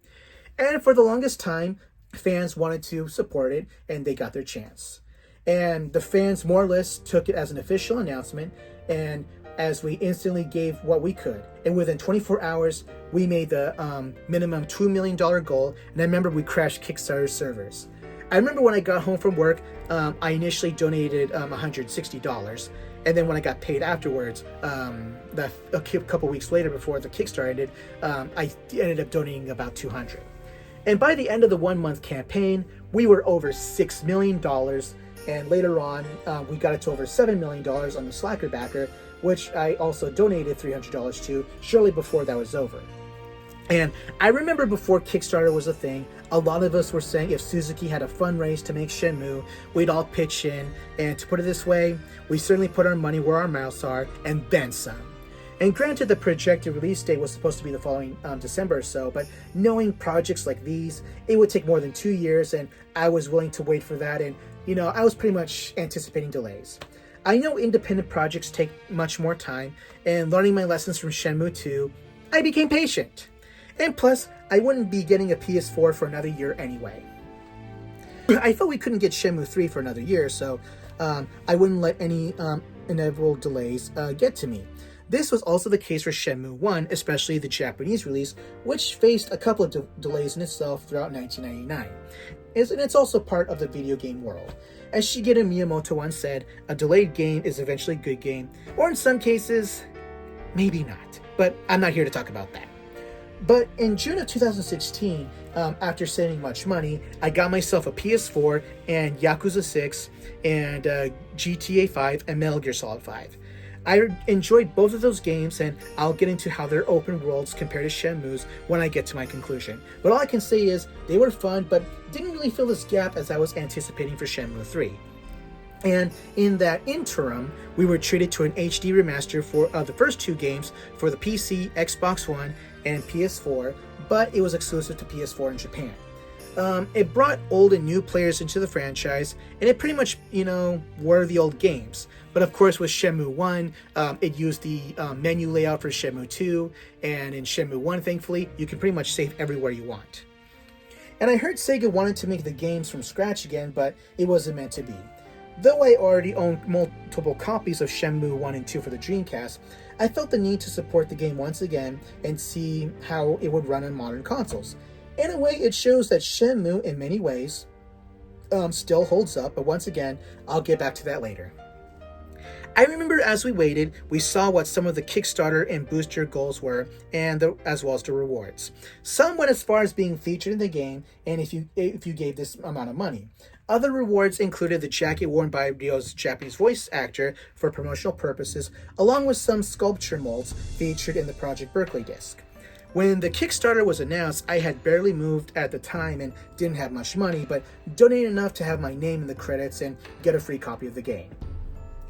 B: And for the longest time, fans wanted to support it, and they got their chance. And the fans more or less took it as an official announcement, and as we instantly gave what we could. And within 24 hours, we made the minimum $2 million goal, and I remember we crashed Kickstarter servers. I remember when I got home from work, I initially donated $160, and then when I got paid afterwards, a couple weeks later before the Kickstarter ended, I ended up donating about $200. And by the end of the 1 month campaign, we were over $6 million, and later on, we got it to over $7 million on the Slacker backer, which I also donated $300 to shortly before that was over. And I remember before Kickstarter was a thing, a lot of us were saying if Suzuki had a fundraise to make Shenmue, we'd all pitch in. And to put it this way, we certainly put our money where our mouths are, and then some. And granted, the projected release date was supposed to be the following December or so, but knowing projects like these, it would take more than 2 years, and I was willing to wait for that, and I was pretty much anticipating delays. I know independent projects take much more time, and learning my lessons from Shenmue 2, I became patient. And plus, I wouldn't be getting a PS4 for another year anyway. I felt we couldn't get Shenmue 3 for another year, so I wouldn't let any inevitable delays get to me. This was also the case for Shenmue 1, especially the Japanese release, which faced a couple of delays in itself throughout 1999. And it's also part of the video game world. As Shigeru Miyamoto once said, a delayed game is eventually a good game, or in some cases, maybe not. But I'm not here to talk about that. But in June of 2016, after saving much money, I got myself a PS4 and Yakuza 6 and GTA 5 and Metal Gear Solid 5. I enjoyed both of those games, and I'll get into how they're open worlds compared to Shenmue's when I get to my conclusion. But all I can say is they were fun, but didn't really fill this gap as I was anticipating for Shenmue 3. And in that interim, we were treated to an HD remaster for the first two games for the PC, Xbox One, and PS4, but it was exclusive to PS4 in Japan. It brought old and new players into the franchise, and it pretty much, were the old games. But of course, with Shenmue 1, it used the menu layout for Shenmue 2, and in Shenmue 1, thankfully, you can pretty much save everywhere you want. And I heard Sega wanted to make the games from scratch again, but it wasn't meant to be. Though I already owned multiple copies of Shenmue 1 and 2 for the Dreamcast, I felt the need to support the game once again and see how it would run on modern consoles. In a way, it shows that Shenmue, in many ways, still holds up, but once again, I'll get back to that later. I remember as we waited, we saw what some of the Kickstarter and booster goals were, and as well as the rewards. Some went as far as being featured in the game, and if you gave this amount of money. Other rewards included the jacket worn by Ryo's Japanese voice actor for promotional purposes, along with some sculpture molds featured in the Project Berkeley disc. When the Kickstarter was announced, I had barely moved at the time and didn't have much money, but donated enough to have my name in the credits and get a free copy of the game.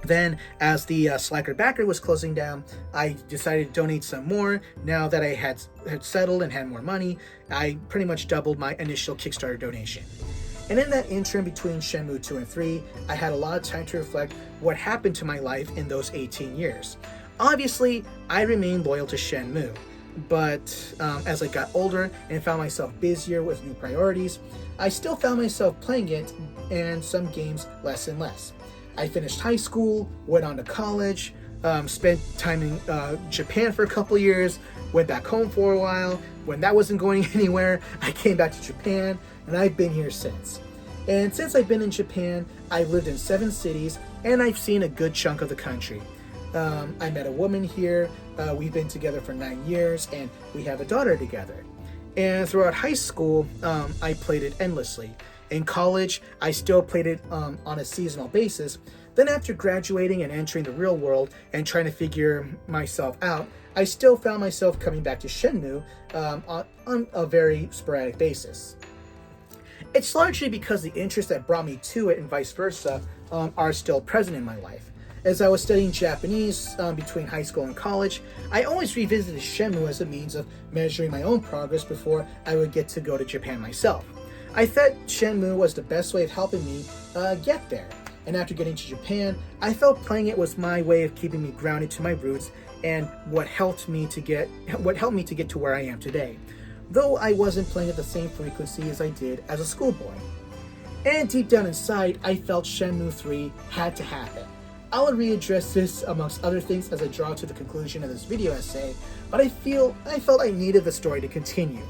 B: Then, as the Slacker backer was closing down, I decided to donate some more. Now that I had settled and had more money, I pretty much doubled my initial Kickstarter donation. And in that interim between Shenmue 2 and 3, I had a lot of time to reflect what happened to my life in those 18 years. Obviously, I remained loyal to Shenmue, but as I got older and found myself busier with new priorities, I still found myself playing it and some games less and less. I finished high school, went on to college, spent time in Japan for a couple years, went back home for a while. When that wasn't going anywhere, I came back to Japan, and I've been here since. And since I've been in Japan, I've lived in 7 cities, and I've seen a good chunk of the country. I met a woman here, we've been together for 9 years, and we have a daughter together. And throughout high school, I played it endlessly. In college, I still played it on a seasonal basis. Then after graduating and entering the real world and trying to figure myself out, I still found myself coming back to Shenmue on a very sporadic basis. It's largely because the interests that brought me to it and vice versa are still present in my life. As I was studying Japanese between high school and college, I always revisited Shenmue as a means of measuring my own progress before I would get to go to Japan myself. I thought Shenmue was the best way of helping me get there. And after getting to Japan, I felt playing it was my way of keeping me grounded to my roots and what helped me to get to where I am today, though I wasn't playing at the same frequency as I did as a schoolboy. And deep down inside, I felt Shenmue 3 had to happen. I'll readdress this amongst other things as I draw to the conclusion of this video essay, but I felt I needed the story to continue.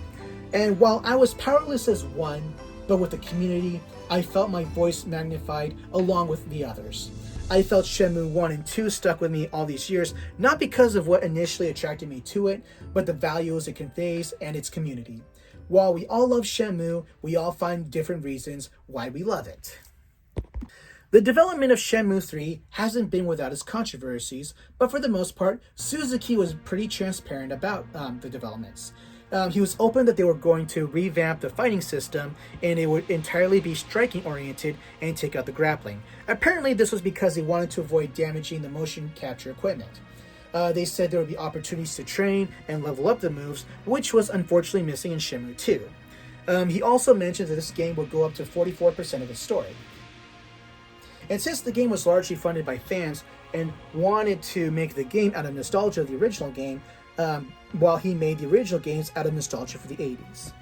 B: And while I was powerless as one, but with the community, I felt my voice magnified along with the others. I felt Shenmue 1 and 2 stuck with me all these years, not because of what initially attracted me to it, but the values it conveys and its community. While we all love Shenmue, we all find different reasons why we love it. The development of Shenmue 3 hasn't been without its controversies, but for the most part, Suzuki was pretty transparent about the developments. He was open that they were going to revamp the fighting system and it would entirely be striking oriented and take out the grappling. Apparently this was because they wanted to avoid damaging the motion capture equipment. They said there would be opportunities to train and level up the moves, which was unfortunately missing in Shenmue 2. He also mentioned that this game would go up to 44% of its story. And since the game was largely funded by fans and wanted to make the game out of nostalgia of the original game, while he made the original games out of nostalgia for the 80s.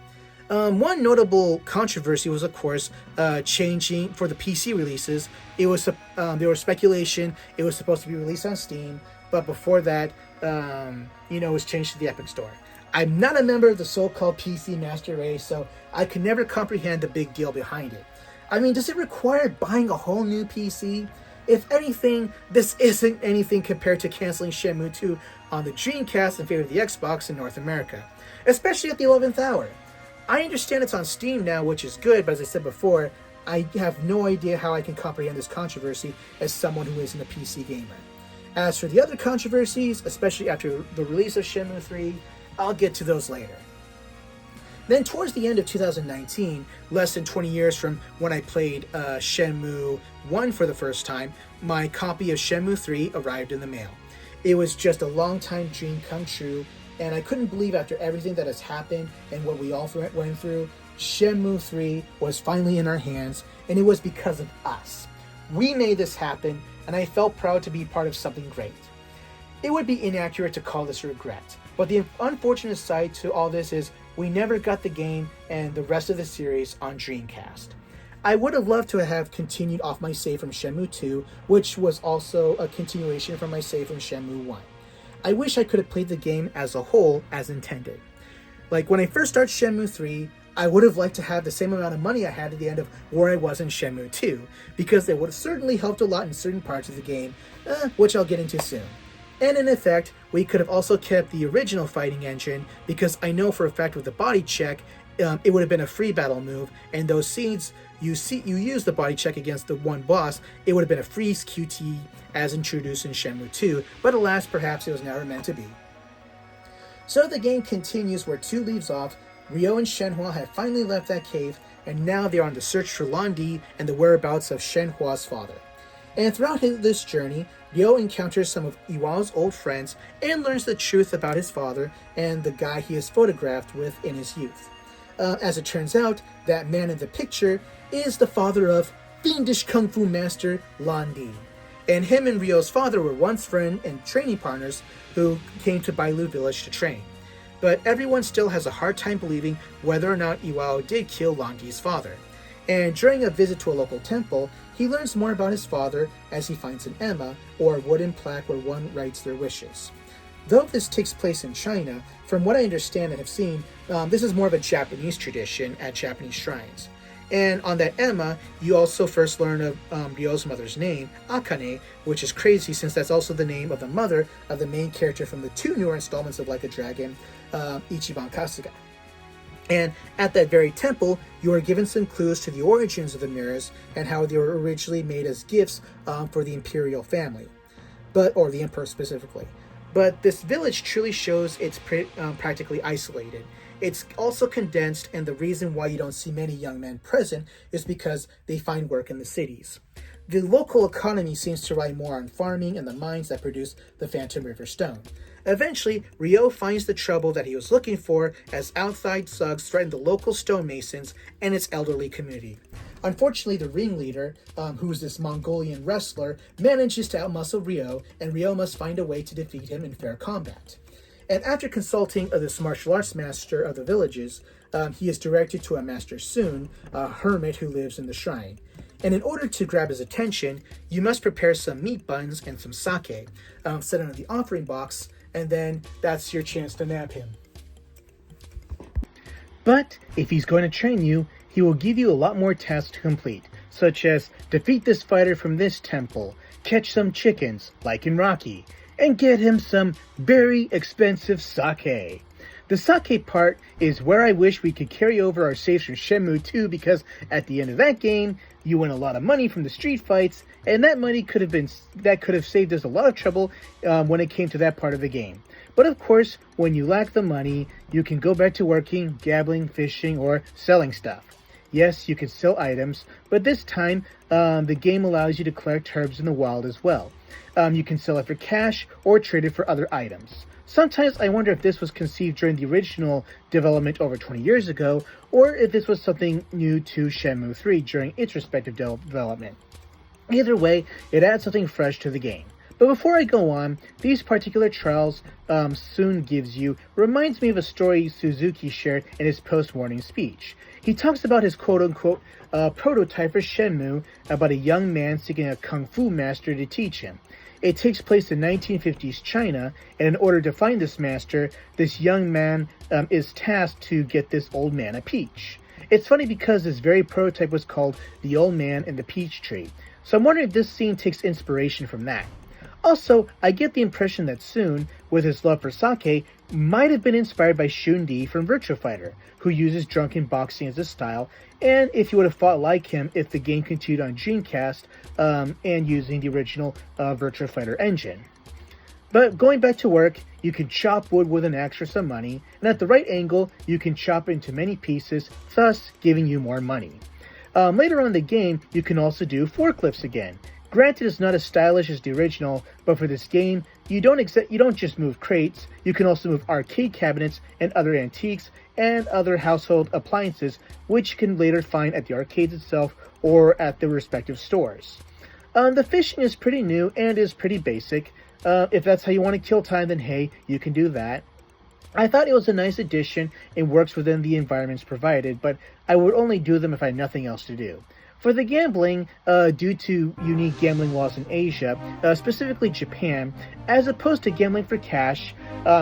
B: One notable controversy was, of course, changing for the PC releases. There was speculation it was supposed to be released on Steam, but before that, it was changed to the Epic Store. I'm not a member of the so-called PC Master Race, so I could never comprehend the big deal behind it. I mean, does it require buying a whole new PC? If anything, this isn't anything compared to canceling Shenmue 2 on the Dreamcast in favor of the Xbox in North America, especially at the 11th hour. I understand it's on Steam now, which is good, but as I said before, I have no idea how I can comprehend this controversy as someone who isn't a PC gamer. As for the other controversies, especially after the release of Shenmue 3, I'll get to those later. Then towards the end of 2019, less than 20 years from when I played Shenmue 1 for the first time, my copy of Shenmue 3 arrived in the mail. It was just a long-time dream come true, and I couldn't believe after everything that has happened and what we all went through, Shenmue 3 was finally in our hands, and it was because of us. We made this happen, and I felt proud to be part of something great. It would be inaccurate to call this regret, but the unfortunate side to all this is we never got the game and the rest of the series on Dreamcast. I would have loved to have continued off my save from Shenmue 2, which was also a continuation from my save from Shenmue 1. I wish I could have played the game as a whole as intended. Like when I first started Shenmue 3, I would have liked to have the same amount of money I had at the end of where I was in Shenmue 2, because it would have certainly helped a lot in certain parts of the game, which I'll get into soon. And in effect, we could have also kept the original fighting engine, because I know for a fact with the body check, it would have been a free battle move, and those scenes you use the body check against the one boss, it would have been a freeze QT as introduced in Shenmue 2, but alas, perhaps it was never meant to be. So the game continues where 2 leaves off. Ryo and Shenhua have finally left that cave, and now they are on the search for Lan Di and the whereabouts of Shenhua's father. And throughout this journey, Ryo encounters some of Iwao's old friends and learns the truth about his father and the guy he is photographed with in his youth. As it turns out, that man in the picture is the father of fiendish kung fu master Lan Di. And him and Ryo's father were once friends and training partners who came to Bailu village to train. But everyone still has a hard time believing whether or not Iwao did kill Lan Di's father. And during a visit to a local temple, he learns more about his father as he finds an ema, or a wooden plaque where one writes their wishes. Though this takes place in China, from what I understand and have seen, this is more of a Japanese tradition at Japanese shrines. And on that ema, you also first learn of Ryo's mother's name, Akane, which is crazy since that's also the name of the mother of the main character from the 2 newer installments of Like a Dragon, Ichiban Kasuga. And at that very temple, you are given some clues to the origins of the mirrors and how they were originally made as gifts for the imperial family, or the emperor specifically. But this village truly shows it's practically isolated. It's also condensed, and the reason why you don't see many young men present is because they find work in the cities. The local economy seems to rely more on farming and the mines that produce the Phantom River Stone. Eventually, Ryo finds the trouble that he was looking for as outside thugs threaten the local stonemasons and its elderly community. Unfortunately, the ringleader, who is this Mongolian wrestler, manages to outmuscle Ryo, and Ryo must find a way to defeat him in fair combat. And after consulting this martial arts master of the villages, he is directed to a master Soon, a hermit who lives in the shrine. And in order to grab his attention, you must prepare some meat buns and some sake, set it on the offering box, and then that's your chance to nab him. But if he's going to train you, he will give you a lot more tasks to complete, such as defeat this fighter from this temple, catch some chickens, like in Rocky, and get him some very expensive sake. The sake part is where I wish we could carry over our saves from Shenmue 2, because at the end of that game, you win a lot of money from the street fights, and that money could have saved us a lot of trouble when it came to that part of the game. But of course, when you lack the money, you can go back to working, gambling, fishing, or selling stuff. Yes, you can sell items, but this time, the game allows you to collect herbs in the wild as well. You can sell it for cash or trade it for other items. Sometimes I wonder if this was conceived during the original development over 20 years ago, or if this was something new to Shenmue 3 during its respective development. Either way, it adds something fresh to the game. But before I go on, these particular trials Soon gives you reminds me of a story Suzuki shared in his post-warning speech. He talks about his quote-unquote prototype for Shenmue, about a young man seeking a kung fu master to teach him. It takes place in 1950s China, and in order to find this master, this young man is tasked to get this old man a peach. It's funny because this very prototype was called The Old Man and the Peach Tree, so I'm wondering if this scene takes inspiration from that. Also, I get the impression that Soon, with his love for sake, might have been inspired by Shun-Di from Virtua Fighter, who uses drunken boxing as a style, and if you would have fought like him if the game continued on Dreamcast and using the original Virtua Fighter engine. But going back to work, you can chop wood with an axe for some money, and at the right angle, you can chop it into many pieces, thus giving you more money. Later on in the game, you can also do forklifts again. Granted, it's not as stylish as the original, but for this game, you don't just move crates, you can also move arcade cabinets and other antiques and other household appliances, which you can later find at the arcades itself or at the respective stores. The fishing is pretty new and is pretty basic. If that's how you want to kill time, then hey, you can do that. I thought it was a nice addition and works within the environments provided, but I would only do them if I had nothing else to do. For the gambling, due to unique gambling laws in Asia, specifically Japan, as opposed to gambling for cash,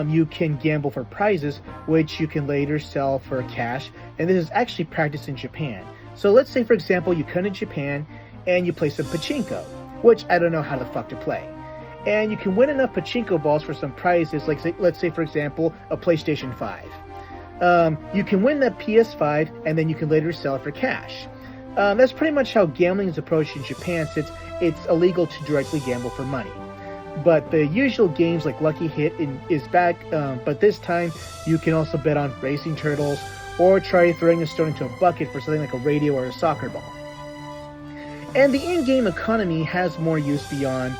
B: you can gamble for prizes, which you can later sell for cash, and this is actually practiced in Japan. So let's say, for example, you come to Japan and you play some pachinko, which I don't know how the fuck to play. And you can win enough pachinko balls for some prizes, like let's say, for example, a PlayStation 5. You can win that PS5, and then you can later sell it for cash. That's pretty much how gambling is approached in Japan, since it's illegal to directly gamble for money. But the usual games like Lucky Hit is back, but this time you can also bet on racing turtles, or try throwing a stone into a bucket for something like a radio or a soccer ball. And the in-game economy has more use beyond,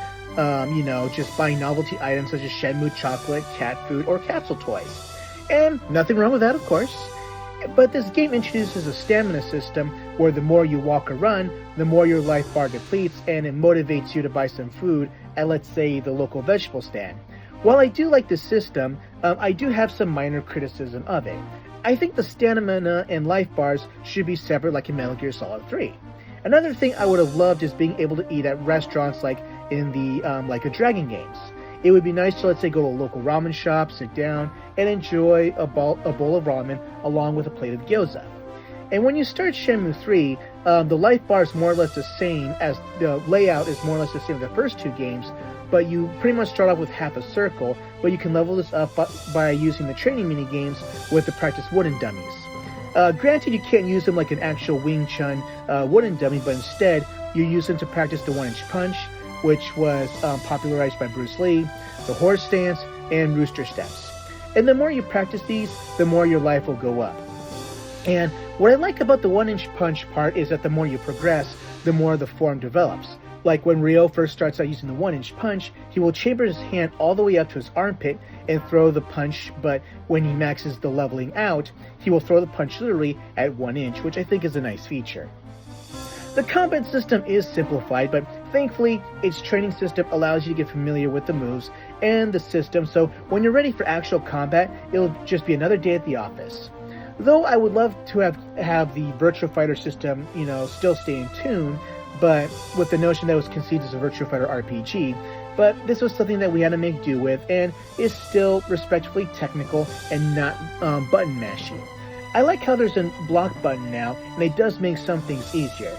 B: just buying novelty items such as Shenmue chocolate, cat food, or capsule toys. And nothing wrong with that, of course. But this game introduces a stamina system where the more you walk or run, the more your life bar depletes, and it motivates you to buy some food at, let's say, the local vegetable stand. While I do like this system, I do have some minor criticism of it. I think the stamina and life bars should be separate like in Metal Gear Solid 3. Another thing I would have loved is being able to eat at restaurants like in the like a Dragon games. It would be nice to, let's say, go to a local ramen shop, sit down, and enjoy a bowl of ramen along with a plate of gyoza. And when you start Shenmue 3, the life bar is more or less the same, as the layout is more or less the same as the first two games, but you pretty much start off with half a circle, but you can level this up by using the training mini games with the practice wooden dummies. Granted, you can't use them like an actual Wing Chun wooden dummy, but instead, you use them to practice the one-inch punch, which was popularized by Bruce Lee, the horse stance, and rooster steps. And the more you practice these, the more your life will go up. And what I like about the one-inch punch part is that the more you progress, the more the form develops. Like when Ryo first starts out using the one-inch punch, he will chamber his hand all the way up to his armpit and throw the punch, but when he maxes the leveling out, he will throw the punch literally at 1 inch, which I think is a nice feature. The combat system is simplified, but thankfully, its training system allows you to get familiar with the moves, and the system, so when you're ready for actual combat, it'll just be another day at the office. Though I would love to have the Virtua Fighter system, still stay in tune, but with the notion that it was conceived as a Virtua Fighter RPG, but this was something that we had to make do with, and is still respectfully technical and not button mashing. I like how there's a block button now, and it does make some things easier.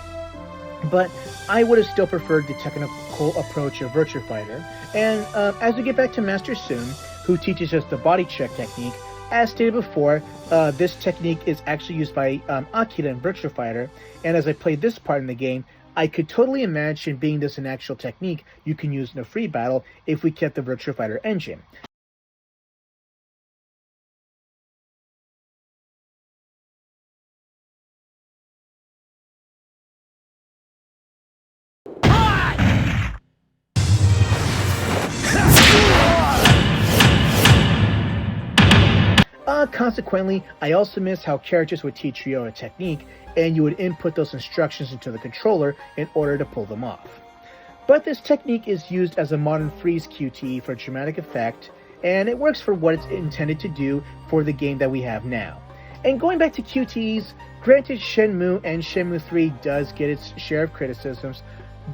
B: But I would have still preferred the technical approach of Virtua Fighter, and as we get back to Master Sun, who teaches us the body check technique, as stated before, this technique is actually used by Akira in Virtua Fighter, and as I played this part in the game, I could totally imagine being this an actual technique you can use in a free battle if we kept the Virtua Fighter engine. Consequently, I also miss how characters would teach Ryo a technique, and you would input those instructions into the controller in order to pull them off. But this technique is used as a modern freeze QTE for dramatic effect, and it works for what it's intended to do for the game that we have now. And going back to QTEs, granted Shenmue and Shenmue 3 does get its share of criticisms,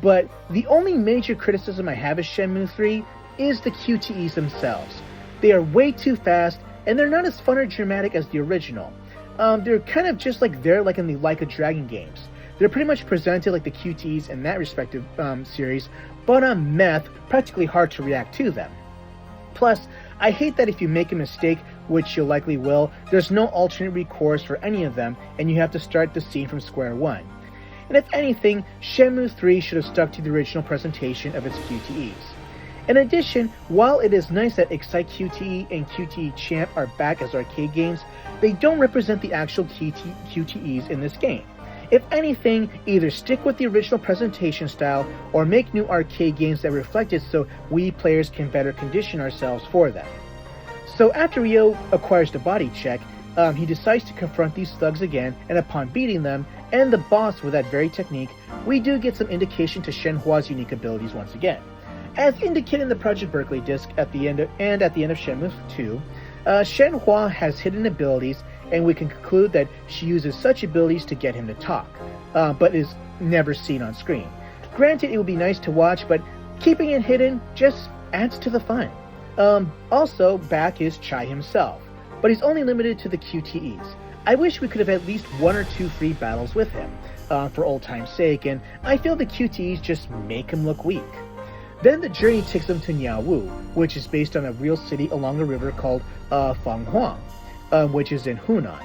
B: but the only major criticism I have of Shenmue 3 is the QTEs themselves. They are way too fast, and they're not as fun or dramatic as the original. They're kind of just like in the Like a Dragon games. They're pretty much presented like the QTEs in that respective series, but on meth, practically hard to react to them. Plus, I hate that if you make a mistake, which you likely will, there's no alternate recourse for any of them, and you have to start the scene from square one. And if anything, Shenmue 3 should have stuck to the original presentation of its QTEs. In addition, while it is nice that Excite QTE and QTE Champ are back as arcade games, they don't represent the actual QTEs in this game. If anything, either stick with the original presentation style or make new arcade games that reflect it so we players can better condition ourselves for them. So after Ryo acquires the body check, he decides to confront these thugs again, and upon beating them, and the boss with that very technique, we do get some indication to Shenhua's unique abilities once again. As indicated in the Project Berkeley disc at the end of Shenmue 2, Shenhua has hidden abilities, and we can conclude that she uses such abilities to get him to talk, but is never seen on screen. Granted, it would be nice to watch, but keeping it hidden just adds to the fun. Also, back is Chai himself, but he's only limited to the QTEs. I wish we could have at least one or two free battles with him, for old time's sake, and I feel the QTEs just make him look weak. Then the journey takes them to Niaowu, which is based on a real city along a river called Fanghuang, which is in Hunan,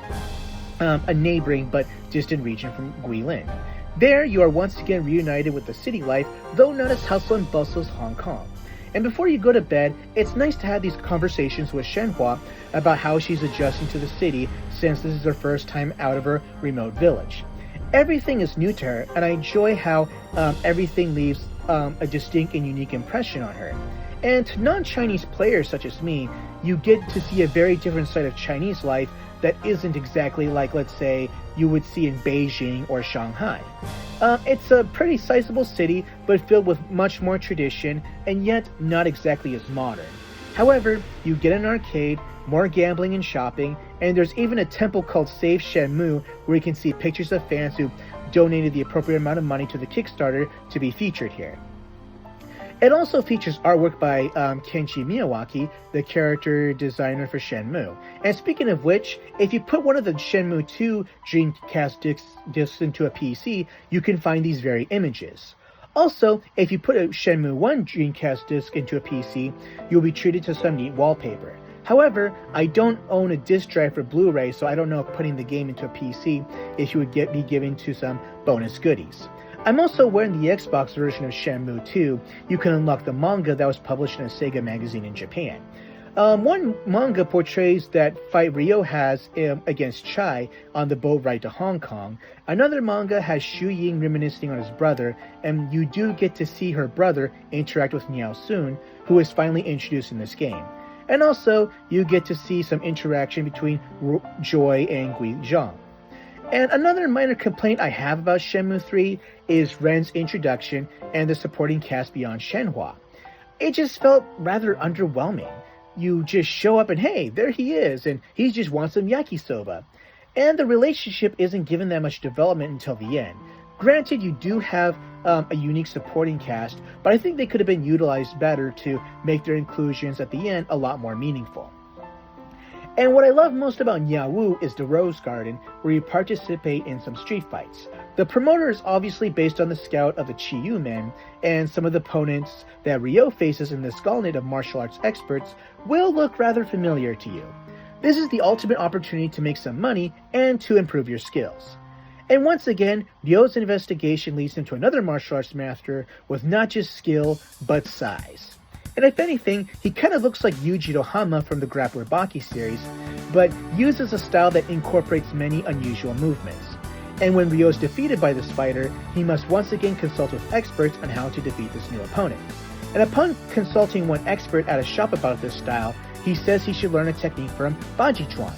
B: a neighboring but distant region from Guilin. There, you are once again reunited with the city life, though not as hustle and bustle as Hong Kong. And before you go to bed, it's nice to have these conversations with Shenhua about how she's adjusting to the city since this is her first time out of her remote village. Everything is new to her, and I enjoy how everything leaves a distinct and unique impression on her. And to non-Chinese players such as me, you get to see a very different side of Chinese life that isn't exactly like, let's say, you would see in Beijing or Shanghai. It's a pretty sizable city, but filled with much more tradition, and yet not exactly as modern. However, you get an arcade, more gambling and shopping, and there's even a temple called Save Shenmue where you can see pictures of fans who donated the appropriate amount of money to the Kickstarter to be featured here. It also features artwork by Kenji Miyawaki, the character designer for Shenmue. And speaking of which, if you put one of the Shenmue 2 Dreamcast discs into a PC, you can find these very images. Also, if you put a Shenmue 1 Dreamcast disc into a PC, you'll be treated to some neat wallpaper. However, I don't own a disc drive for Blu-ray, so I don't know if putting the game into a PC if you would be given to some bonus goodies. I'm also wearing the Xbox version of Shenmue 2. You can unlock the manga that was published in a Sega magazine in Japan. One manga portrays that fight Ryo has against Chai on the boat ride to Hong Kong. Another manga has Shu Ying reminiscing on his brother, and you do get to see her brother interact with Niao Sun, who is finally introduced in this game. And also, you get to see some interaction between Joy and Gui Zhang. And another minor complaint I have about Shenmue 3 is Ren's introduction and the supporting cast beyond Shenhua. it just felt rather underwhelming. You just show up and hey, there he is, and he just wants some yakisoba. And the relationship isn't given that much development until the end. Granted, you do have a unique supporting cast, but I think they could have been utilized better to make their inclusions at the end a lot more meaningful. And what I love most about Nyawu is the Rose Garden, where you participate in some street fights. The promoter is obviously based on the scout of the Chiyu men, and some of the opponents that Ryo faces in this gauntlet of martial arts experts will look rather familiar to you. This is the ultimate opportunity to make some money and to improve your skills. And once again, Ryo's investigation leads him to another martial arts master with not just skill, but size. And if anything, he kind of looks like Yuji Rohama from the Grappler Baki series, but uses a style that incorporates many unusual movements. And when Ryo is defeated by this fighter, he must once again consult with experts on how to defeat this new opponent. And upon consulting one expert at a shop about this style, he says he should learn a technique from Bajichuan.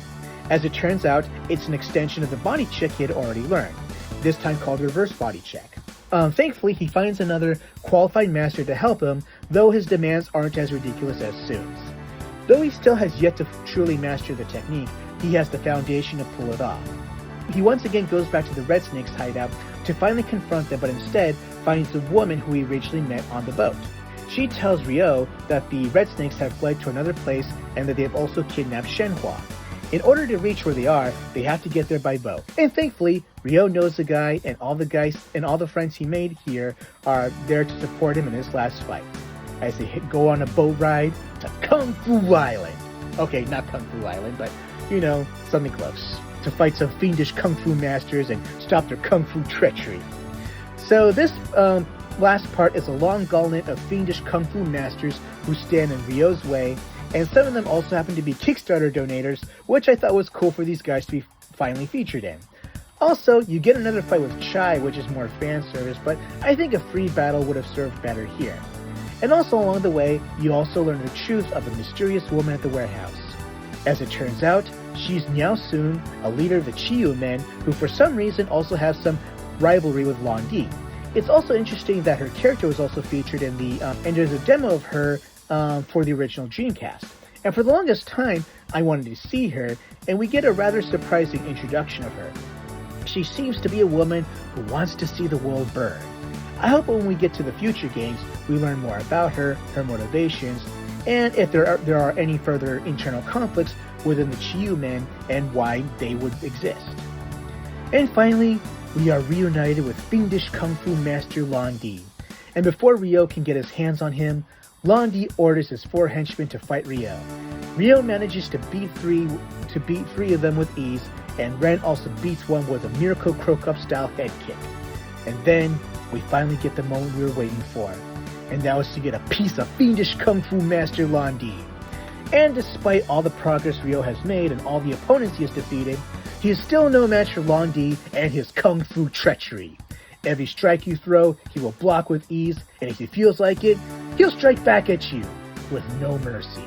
B: As it turns out, it's an extension of the body check he had already learned, this time called reverse body check. Thankfully, he finds another qualified master to help him, though his demands aren't as ridiculous as Sue's. Though he still has yet to truly master the technique, he has the foundation to pull it off. He once again goes back to the Red Snake's hideout to finally confront them, but instead finds the woman who he originally met on the boat. She tells Ryo that the Red Snakes have fled to another place and that they have also kidnapped Shenhua. In order to reach where they are, they have to get there by boat. And thankfully, Ryo knows the guy, and all the friends he made here are there to support him in his last fight, as they go on a boat ride to Kung Fu Island. Okay, not Kung Fu Island, but, you know, something close. To fight some fiendish Kung Fu masters and stop their Kung Fu treachery. So this last part is a long gauntlet of fiendish Kung Fu masters who stand in Ryo's way, and some of them also happen to be Kickstarter donators, which I thought was cool for these guys to be finally featured in. Also, you get another fight with Chai, which is more fan service, but I think a free battle would have served better here. And also along the way, you also learn the truth of the mysterious woman at the warehouse. As it turns out, she's Niao Sun, a leader of the Chiyu men, who for some reason also has some rivalry with Long Di. It's also interesting that her character was also featured in and there's a demo of her for the original Dreamcast. And for the longest time, I wanted to see her, and we get a rather surprising introduction of her. She seems to be a woman who wants to see the world burn. I hope when we get to the future games, we learn more about her, her motivations, and if there are any further internal conflicts within the Chiyu men and why they would exist. And finally, we are reunited with fiendish Kung Fu master Long Di. And before Ryo can get his hands on him, Long Di orders his 4 henchmen to fight Ryo. Ryo manages to beat three of them with ease, and Ren also beats one with a Miracle Croak-Up style head kick. And then, we finally get the moment we were waiting for. And that was to get a piece of fiendish Kung Fu master Long Di. And despite all the progress Ryo has made and all the opponents he has defeated, he is still no match for Long Di and his Kung Fu treachery. Every strike you throw, he will block with ease, and if he feels like it, he'll strike back at you with no mercy.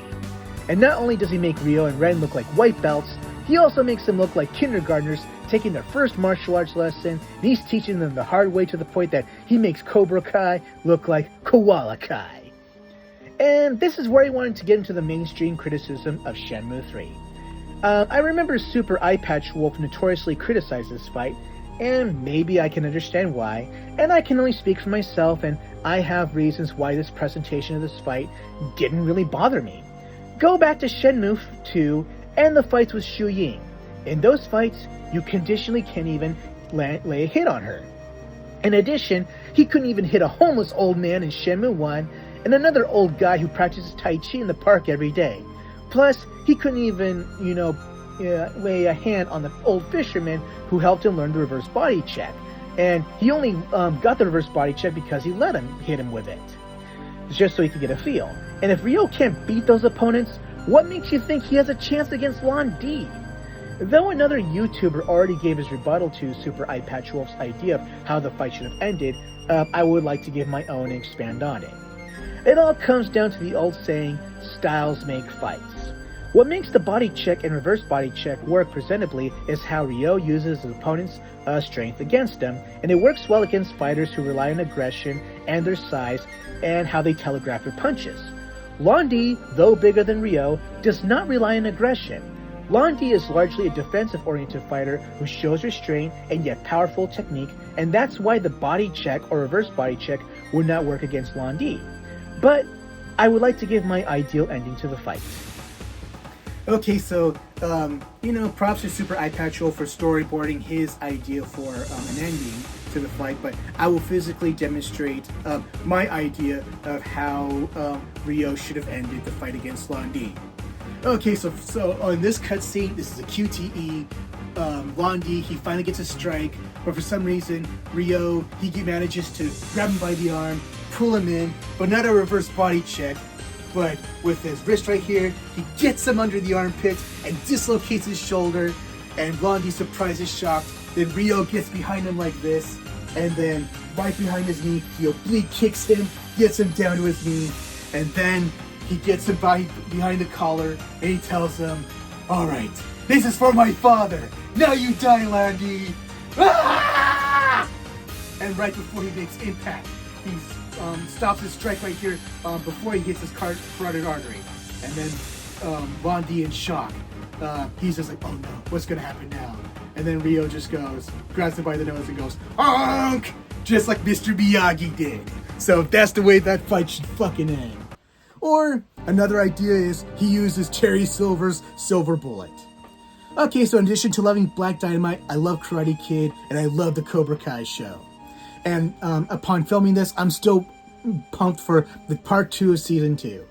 B: And not only does he make Ryo and Ren look like white belts, he also makes them look like kindergartners taking their first martial arts lesson, and he's teaching them the hard way to the point that he makes Cobra Kai look like Koala Kai. And this is where I wanted to get into the mainstream criticism of Shenmue 3. I remember Super Eye Patch Wolf notoriously criticized this fight, and maybe I can understand why, and I can only speak for myself, and I have reasons why this presentation of this fight didn't really bother me. Go back to Shenmue 2 and the fights with Shu Ying. In those fights, you conditionally can't even lay a hit on her. In addition, he couldn't even hit a homeless old man in Shenmue 1 and another old guy who practices Tai Chi in the park every day. Plus, he couldn't even, lay a hand on the old fisherman who helped him learn the reverse body check. And he only got the reverse body check because he let him hit him with it, just so he could get a feel. And if Ryo can't beat those opponents, what makes you think he has a chance against Long Di? Though another YouTuber already gave his rebuttal to Super Eye Patch Wolf's idea of how the fight should have ended, I would like to give my own and expand on it. It all comes down to the old saying, styles make fights. What makes the body check and reverse body check work presentably is how Ryo uses his opponent's strength against them, and it works well against fighters who rely on aggression and their size and how they telegraph their punches. Londi, though bigger than Ryo, does not rely on aggression. Londi is largely a defensive-oriented fighter who shows restraint and yet powerful technique, and that's why the body check or reverse body check would not work against Londi. But I would like to give my ideal ending to the fight. Okay, so, props to Super Eye Patrol for storyboarding his idea for an ending to the fight, but I will physically demonstrate my idea of how Ryo should have ended the fight against Londi. Okay, so on this cutscene, this is a QTE. Londi, he finally gets a strike, but for some reason, Ryo, he manages to grab him by the arm, pull him in, but not a reverse body check. But with his wrist right here, he gets him under the armpit and dislocates his shoulder. And Londi, surprised and shocked. Then Ryo gets behind him like this, and then right behind his knee, he oblique kicks him, gets him down to his knee, and then he gets him behind the collar, and he tells him, "All right, this is for my father. Now you die, Londi." Ah! And right before he makes impact, he stops his strike right here before he hits his carotid artery. And then Londi in shock. He's just like, "Oh no, what's gonna happen now?" And then Ryo just grabs him by the nose and goes, "Honk!" Just like Mr. Miyagi did. So that's the way that fight should fucking end. Or another idea is he uses Terry Silver's Silver Bullet. Okay, so in addition to loving Black Dynamite, I love Karate Kid, and I love the Cobra Kai show. And upon filming this, I'm still pumped for the part 2 of season 2.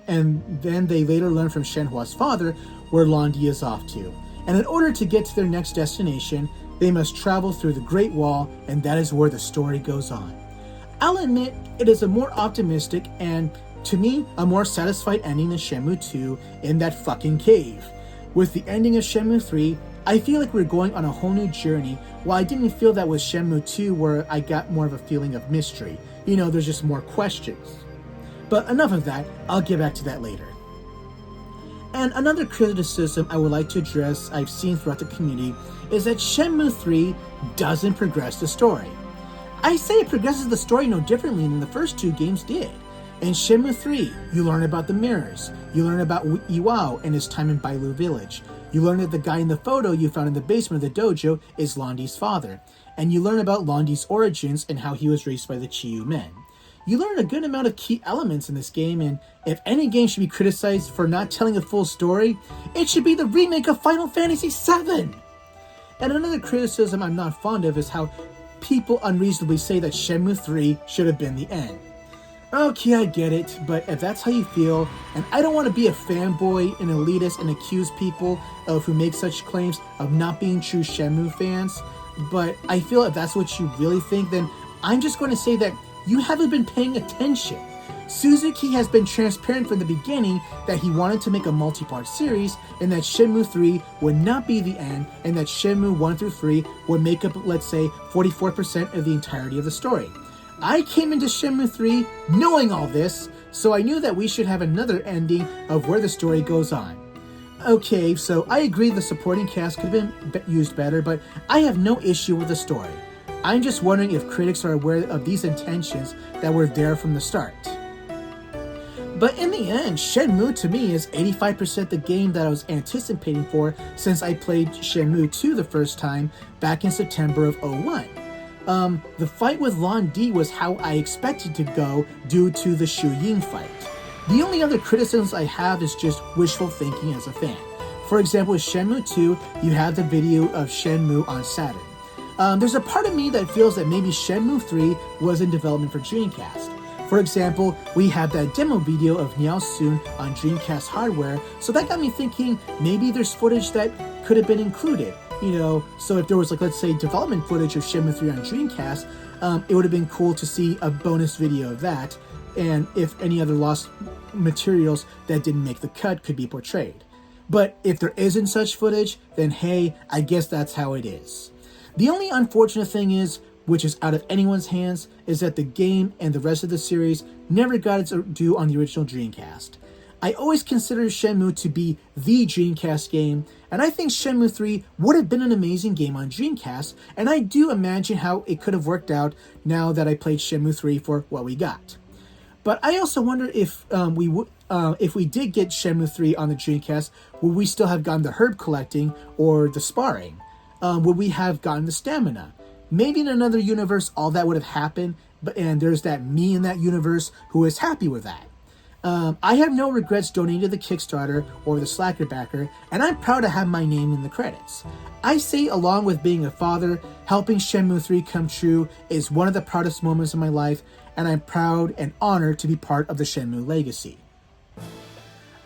B: And then they later learn from Shenhua's father where Londi is off to. And in order to get to their next destination, they must travel through the Great Wall, and that is where the story goes on. I'll admit, it is a more optimistic and, to me, a more satisfied ending than Shenmue 2 in that fucking cave. With the ending of Shenmue 3, I feel like we're going on a whole new journey, while I didn't feel that with Shenmue 2 where I got more of a feeling of mystery. There's just more questions. But enough of that, I'll get back to that later. And another criticism I would like to address I've seen throughout the community is that Shenmue 3 doesn't progress the story. I say it progresses the story no differently than the first 2 games did. In Shenmue 3, you learn about the mirrors. You learn about Iwao and his time in Bailu Village. You learn that the guy in the photo you found in the basement of the dojo is Londi's father. And you learn about Londi's origins and how he was raised by the Chiyu men. You learn a good amount of key elements in this game, and if any game should be criticized for not telling a full story, it should be the remake of Final Fantasy VII! And another criticism I'm not fond of is how people unreasonably say that Shenmue 3 should have been the end. Okay, I get it, but if that's how you feel, and I don't want to be a fanboy and elitist and accuse people who make such claims of not being true Shenmue fans, but I feel if that's what you really think, then I'm just going to say that you haven't been paying attention. Suzuki has been transparent from the beginning that he wanted to make a multi-part series, and that Shenmue 3 would not be the end, and that Shenmue 1 through 3 would make up, let's say, 44% of the entirety of the story. I came into Shenmue 3 knowing all this, so I knew that we should have another ending of where the story goes on. Okay, so I agree the supporting cast could have been used better, but I have no issue with the story. I'm just wondering if critics are aware of these intentions that were there from the start. But in the end, Shenmue to me is 85% the game that I was anticipating for since I played Shenmue 2 the first time back in September of 2001. The fight with Londi was how I expected to go due to the Shu Ying fight. The only other criticisms I have is just wishful thinking as a fan. For example, with Shenmue 2, you have the video of Shenmue on Saturn. There's a part of me that feels that maybe Shenmue 3 was in development for Dreamcast. For example, we have that demo video of Niao Sun on Dreamcast hardware, so that got me thinking maybe there's footage that could have been included. So if there was, let's say, development footage of Shenmue 3 on Dreamcast, it would have been cool to see a bonus video of that, and if any other lost materials that didn't make the cut could be portrayed. But if there isn't such footage, then hey, I guess that's how it is. The only unfortunate thing is, which is out of anyone's hands, is that the game and the rest of the series never got its due on the original Dreamcast. I always considered Shenmue to be the Dreamcast game, and I think Shenmue 3 would have been an amazing game on Dreamcast, and I do imagine how it could have worked out now that I played Shenmue 3 for what we got. But I also wonder if we did get Shenmue 3 on the Dreamcast, would we still have gotten the herb collecting or the sparring? Would we have gotten the stamina? Maybe in another universe, all that would have happened, and there's that me in that universe who is happy with that. I have no regrets donating to the Kickstarter or the Slacker backer, and I'm proud to have my name in the credits. I say, along with being a father, helping Shenmue 3 come true is one of the proudest moments of my life, and I'm proud and honored to be part of the Shenmue legacy.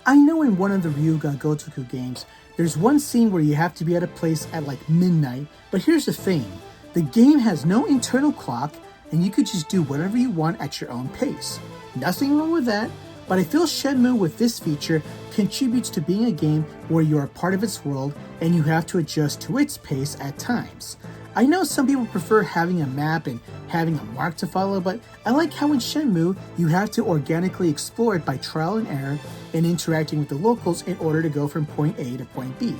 B: I know in one of the Ryuga Gotoku games, there's one scene where you have to be at a place at like midnight, but here's the thing. The game has no internal clock, and you could just do whatever you want at your own pace. Nothing wrong with that, but I feel Shenmue with this feature contributes to being a game where you are part of its world and you have to adjust to its pace at times. I know some people prefer having a map and having a mark to follow, but I like how in Shenmue you have to organically explore it by trial and error and interacting with the locals in order to go from point A to point B.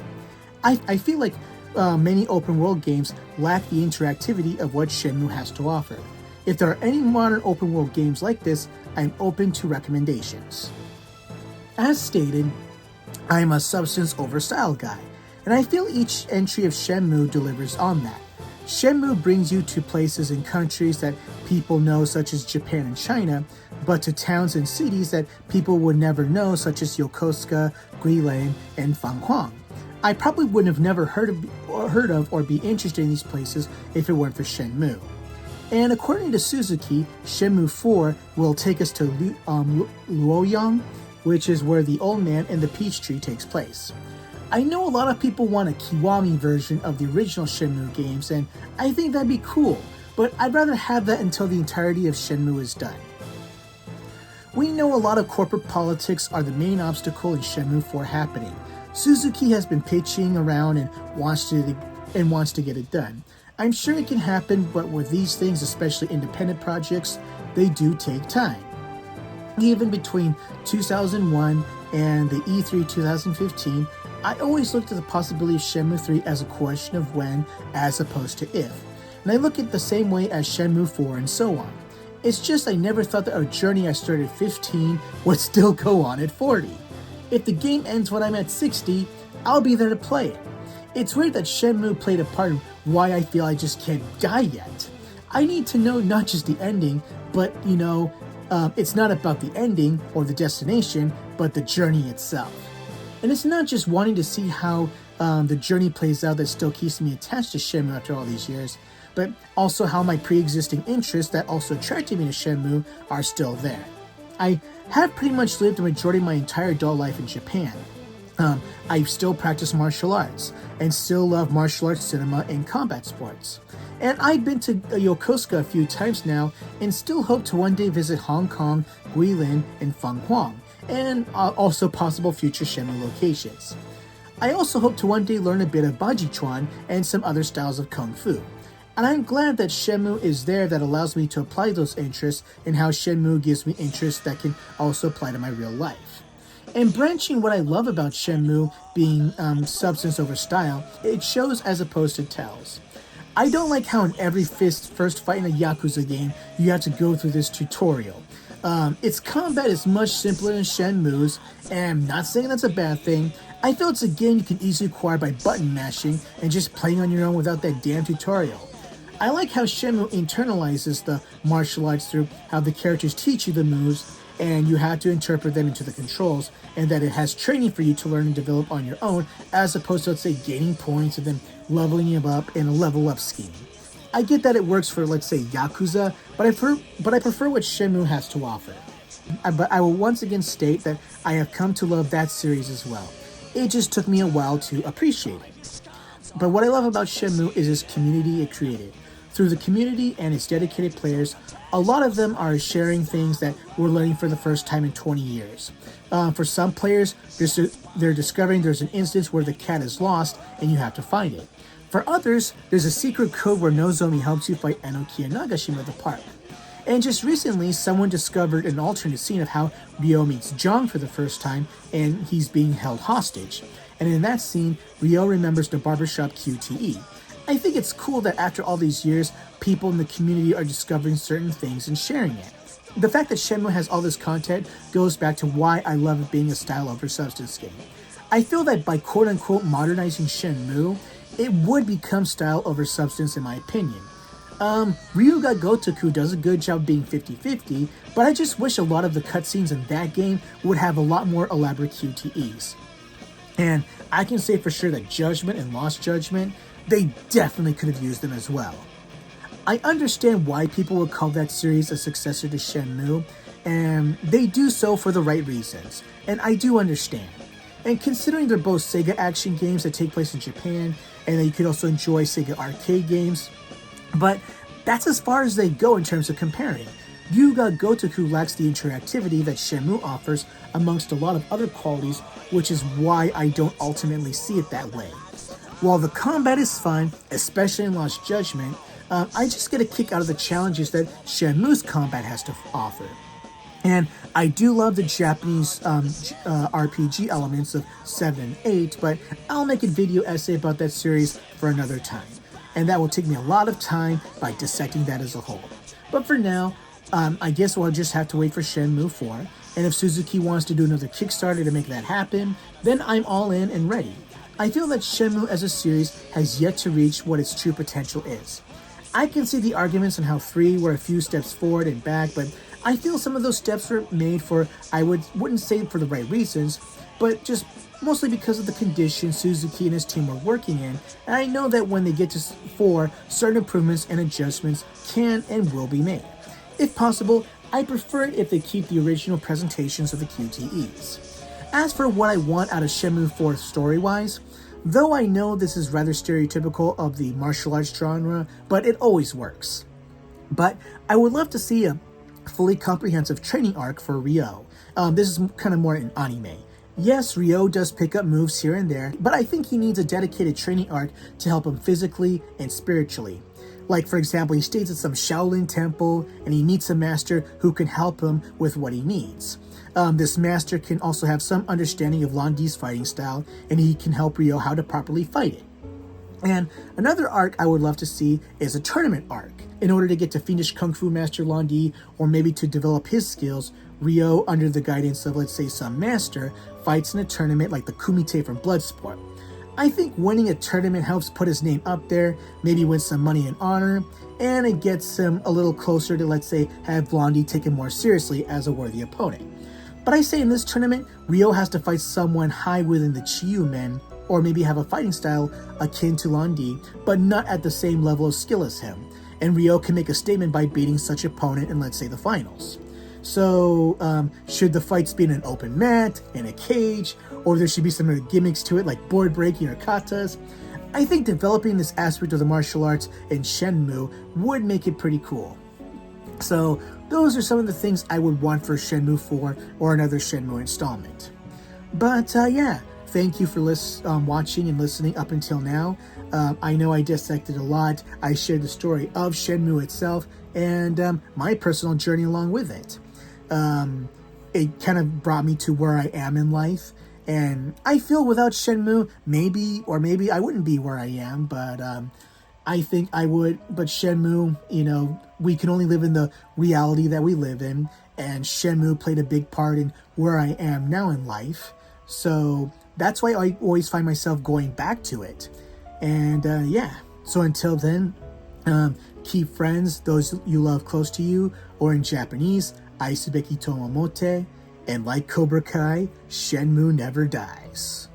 B: I feel like many open world games lack the interactivity of what Shenmue has to offer. If there are any modern open world games like this, I'm open to recommendations. As stated, I am a substance over style guy, and I feel each entry of Shenmue delivers on that. Shenmue brings you to places and countries that people know, such as Japan and China, but to towns and cities that people would never know, such as Yokosuka, Guilin, and Fanghuang. I probably wouldn't have never heard of or be interested in these places if it weren't for Shenmue. And according to Suzuki, Shenmue 4 will take us to Luoyang, which is where the Old Man and the Peach Tree takes place. I know a lot of people want a Kiwami version of the original Shenmue games, and I think that'd be cool, but I'd rather have that until the entirety of Shenmue is done. We know a lot of corporate politics are the main obstacle in Shenmue 4 happening. Suzuki has been pitching around and wants to get it done. I'm sure it can happen, but with these things, especially independent projects, they do take time. Even between 2001 and the E3 2015, I always looked at the possibility of Shenmue 3 as a question of when as opposed to if. And I look at it the same way as Shenmue 4 and so on. It's just I never thought that a journey I started at 15 would still go on at 40. If the game ends when I'm at 60, I'll be there to play it. It's weird that Shenmue played a part in why I feel I just can't die yet. I need to know not just the ending, but it's not about the ending or the destination, but the journey itself. And it's not just wanting to see how the journey plays out that still keeps me attached to Shenmue after all these years, but also how my pre-existing interests that also attracted me to Shenmue are still there. I have pretty much lived the majority of my entire adult life in Japan. I still practice martial arts and still love martial arts cinema and combat sports. And I've been to Yokosuka a few times now and still hope to one day visit Hong Kong, Guilin, and Fanghuang, and also possible future Shenmue locations. I also hope to one day learn a bit of Bajichuan and some other styles of Kung Fu. And I'm glad that Shenmue is there that allows me to apply those interests and how Shenmue gives me interests that can also apply to my real life. And branching what I love about Shenmue being substance over style, it shows as opposed to tells. I don't like how in every first fight in a Yakuza game, you have to go through this tutorial. Its combat is much simpler than Shenmue's, and I'm not saying that's a bad thing. I feel it's a game you can easily acquire by button mashing and just playing on your own without that damn tutorial. I like how Shenmue internalizes the martial arts through how the characters teach you the moves and you have to interpret them into the controls, and that it has training for you to learn and develop on your own as opposed to, let's say, gaining points and then leveling you up in a level up scheme. I get that it works for, let's say, Yakuza, but I prefer what Shenmue has to offer. But I will once again state that I have come to love that series as well. It just took me a while to appreciate it. But what I love about Shenmue is its community it created. Through the community and its dedicated players, a lot of them are sharing things that we're learning for the first time in 20 years. For some players, they're discovering there's an instance where the cat is lost and you have to find it. For others, there's a secret code where Nozomi helps you fight Enoki and Nagashima at the park. And just recently, someone discovered an alternate scene of how Ryo meets Jong for the first time, and he's being held hostage. And in that scene, Ryo remembers the barbershop QTE. I think it's cool that after all these years, people in the community are discovering certain things and sharing it. The fact that Shenmue has all this content goes back to why I love it being a style over substance game. I feel that by quote-unquote modernizing Shenmue, it would become style over substance in my opinion. Ryuga Gotoku does a good job being 50-50, but I just wish a lot of the cutscenes in that game would have a lot more elaborate QTEs. And I can say for sure that Judgment and Lost Judgment, they definitely could have used them as well. I understand why people would call that series a successor to Shenmue, and they do so for the right reasons, and I do understand. And considering they're both Sega action games that take place in Japan, and that you could also enjoy Sega arcade games, but that's as far as they go in terms of comparing. Ryuga Gotoku lacks the interactivity that Shenmue offers amongst a lot of other qualities, which is why I don't ultimately see it that way. While the combat is fun, especially in Lost Judgment, I just get a kick out of the challenges that Shenmue's combat has to offer. And I do love the Japanese RPG elements of 7 and 8, but I'll make a video essay about that series for another time. And that will take me a lot of time by dissecting that as a whole. But for now, I guess we'll just have to wait for Shenmue 4. And if Suzuki wants to do another Kickstarter to make that happen, then I'm all in and ready. I feel that Shenmue as a series has yet to reach what its true potential is. I can see the arguments on how 3 were a few steps forward and back, but I feel some of those steps were made for, I wouldn't say for the right reasons, but just mostly because of the conditions Suzuki and his team were working in, and I know that when they get to 4, certain improvements and adjustments can and will be made. If possible, I prefer it if they keep the original presentations of the QTEs. As for what I want out of Shenmue 4 story-wise, though I know this is rather stereotypical of the martial arts genre, but it always works. But I would love to see a fully comprehensive training arc for Ryo. This is kind of more in anime. Yes, Ryo does pick up moves here and there, but I think he needs a dedicated training arc to help him physically and spiritually. Like, for example, he stays at some Shaolin temple and he meets a master who can help him with what he needs. This master can also have some understanding of Lan Di's fighting style, and he can help Ryo how to properly fight it. And another arc I would love to see is a tournament arc. In order to get to finish Kung Fu Master Lan Di, or maybe to develop his skills, Ryo, under the guidance of, let's say, some master, fights in a tournament like the Kumite from Bloodsport. I think winning a tournament helps put his name up there, maybe win some money and honor, and it gets him a little closer to, let's say, have Lan Di taken more seriously as a worthy opponent. But I say in this tournament, Ryo has to fight someone high within the Chiyu men, or maybe have a fighting style akin to Lan Di, but not at the same level of skill as him. And Ryo can make a statement by beating such opponent in, let's say, the finals. So, should the fights be in an open mat, in a cage, or there should be some other gimmicks to it like board breaking or katas? I think developing this aspect of the martial arts in Shenmue would make it pretty cool. So, those are some of the things I would want for Shenmue 4 or another Shenmue installment. But, yeah. Thank you for watching and listening up until now. I know I dissected a lot. I shared the story of Shenmue itself and my personal journey along with it. It kind of brought me to where I am in life. And I feel without Shenmue, maybe I wouldn't be where I am. But I think I would. But Shenmue, we can only live in the reality that we live in. And Shenmue played a big part in where I am now in life. So that's why I always find myself going back to it. And yeah, so until then, keep friends, those you love close to you, or in Japanese, aisubeki tomomote, and like Cobra Kai, Shenmue never dies.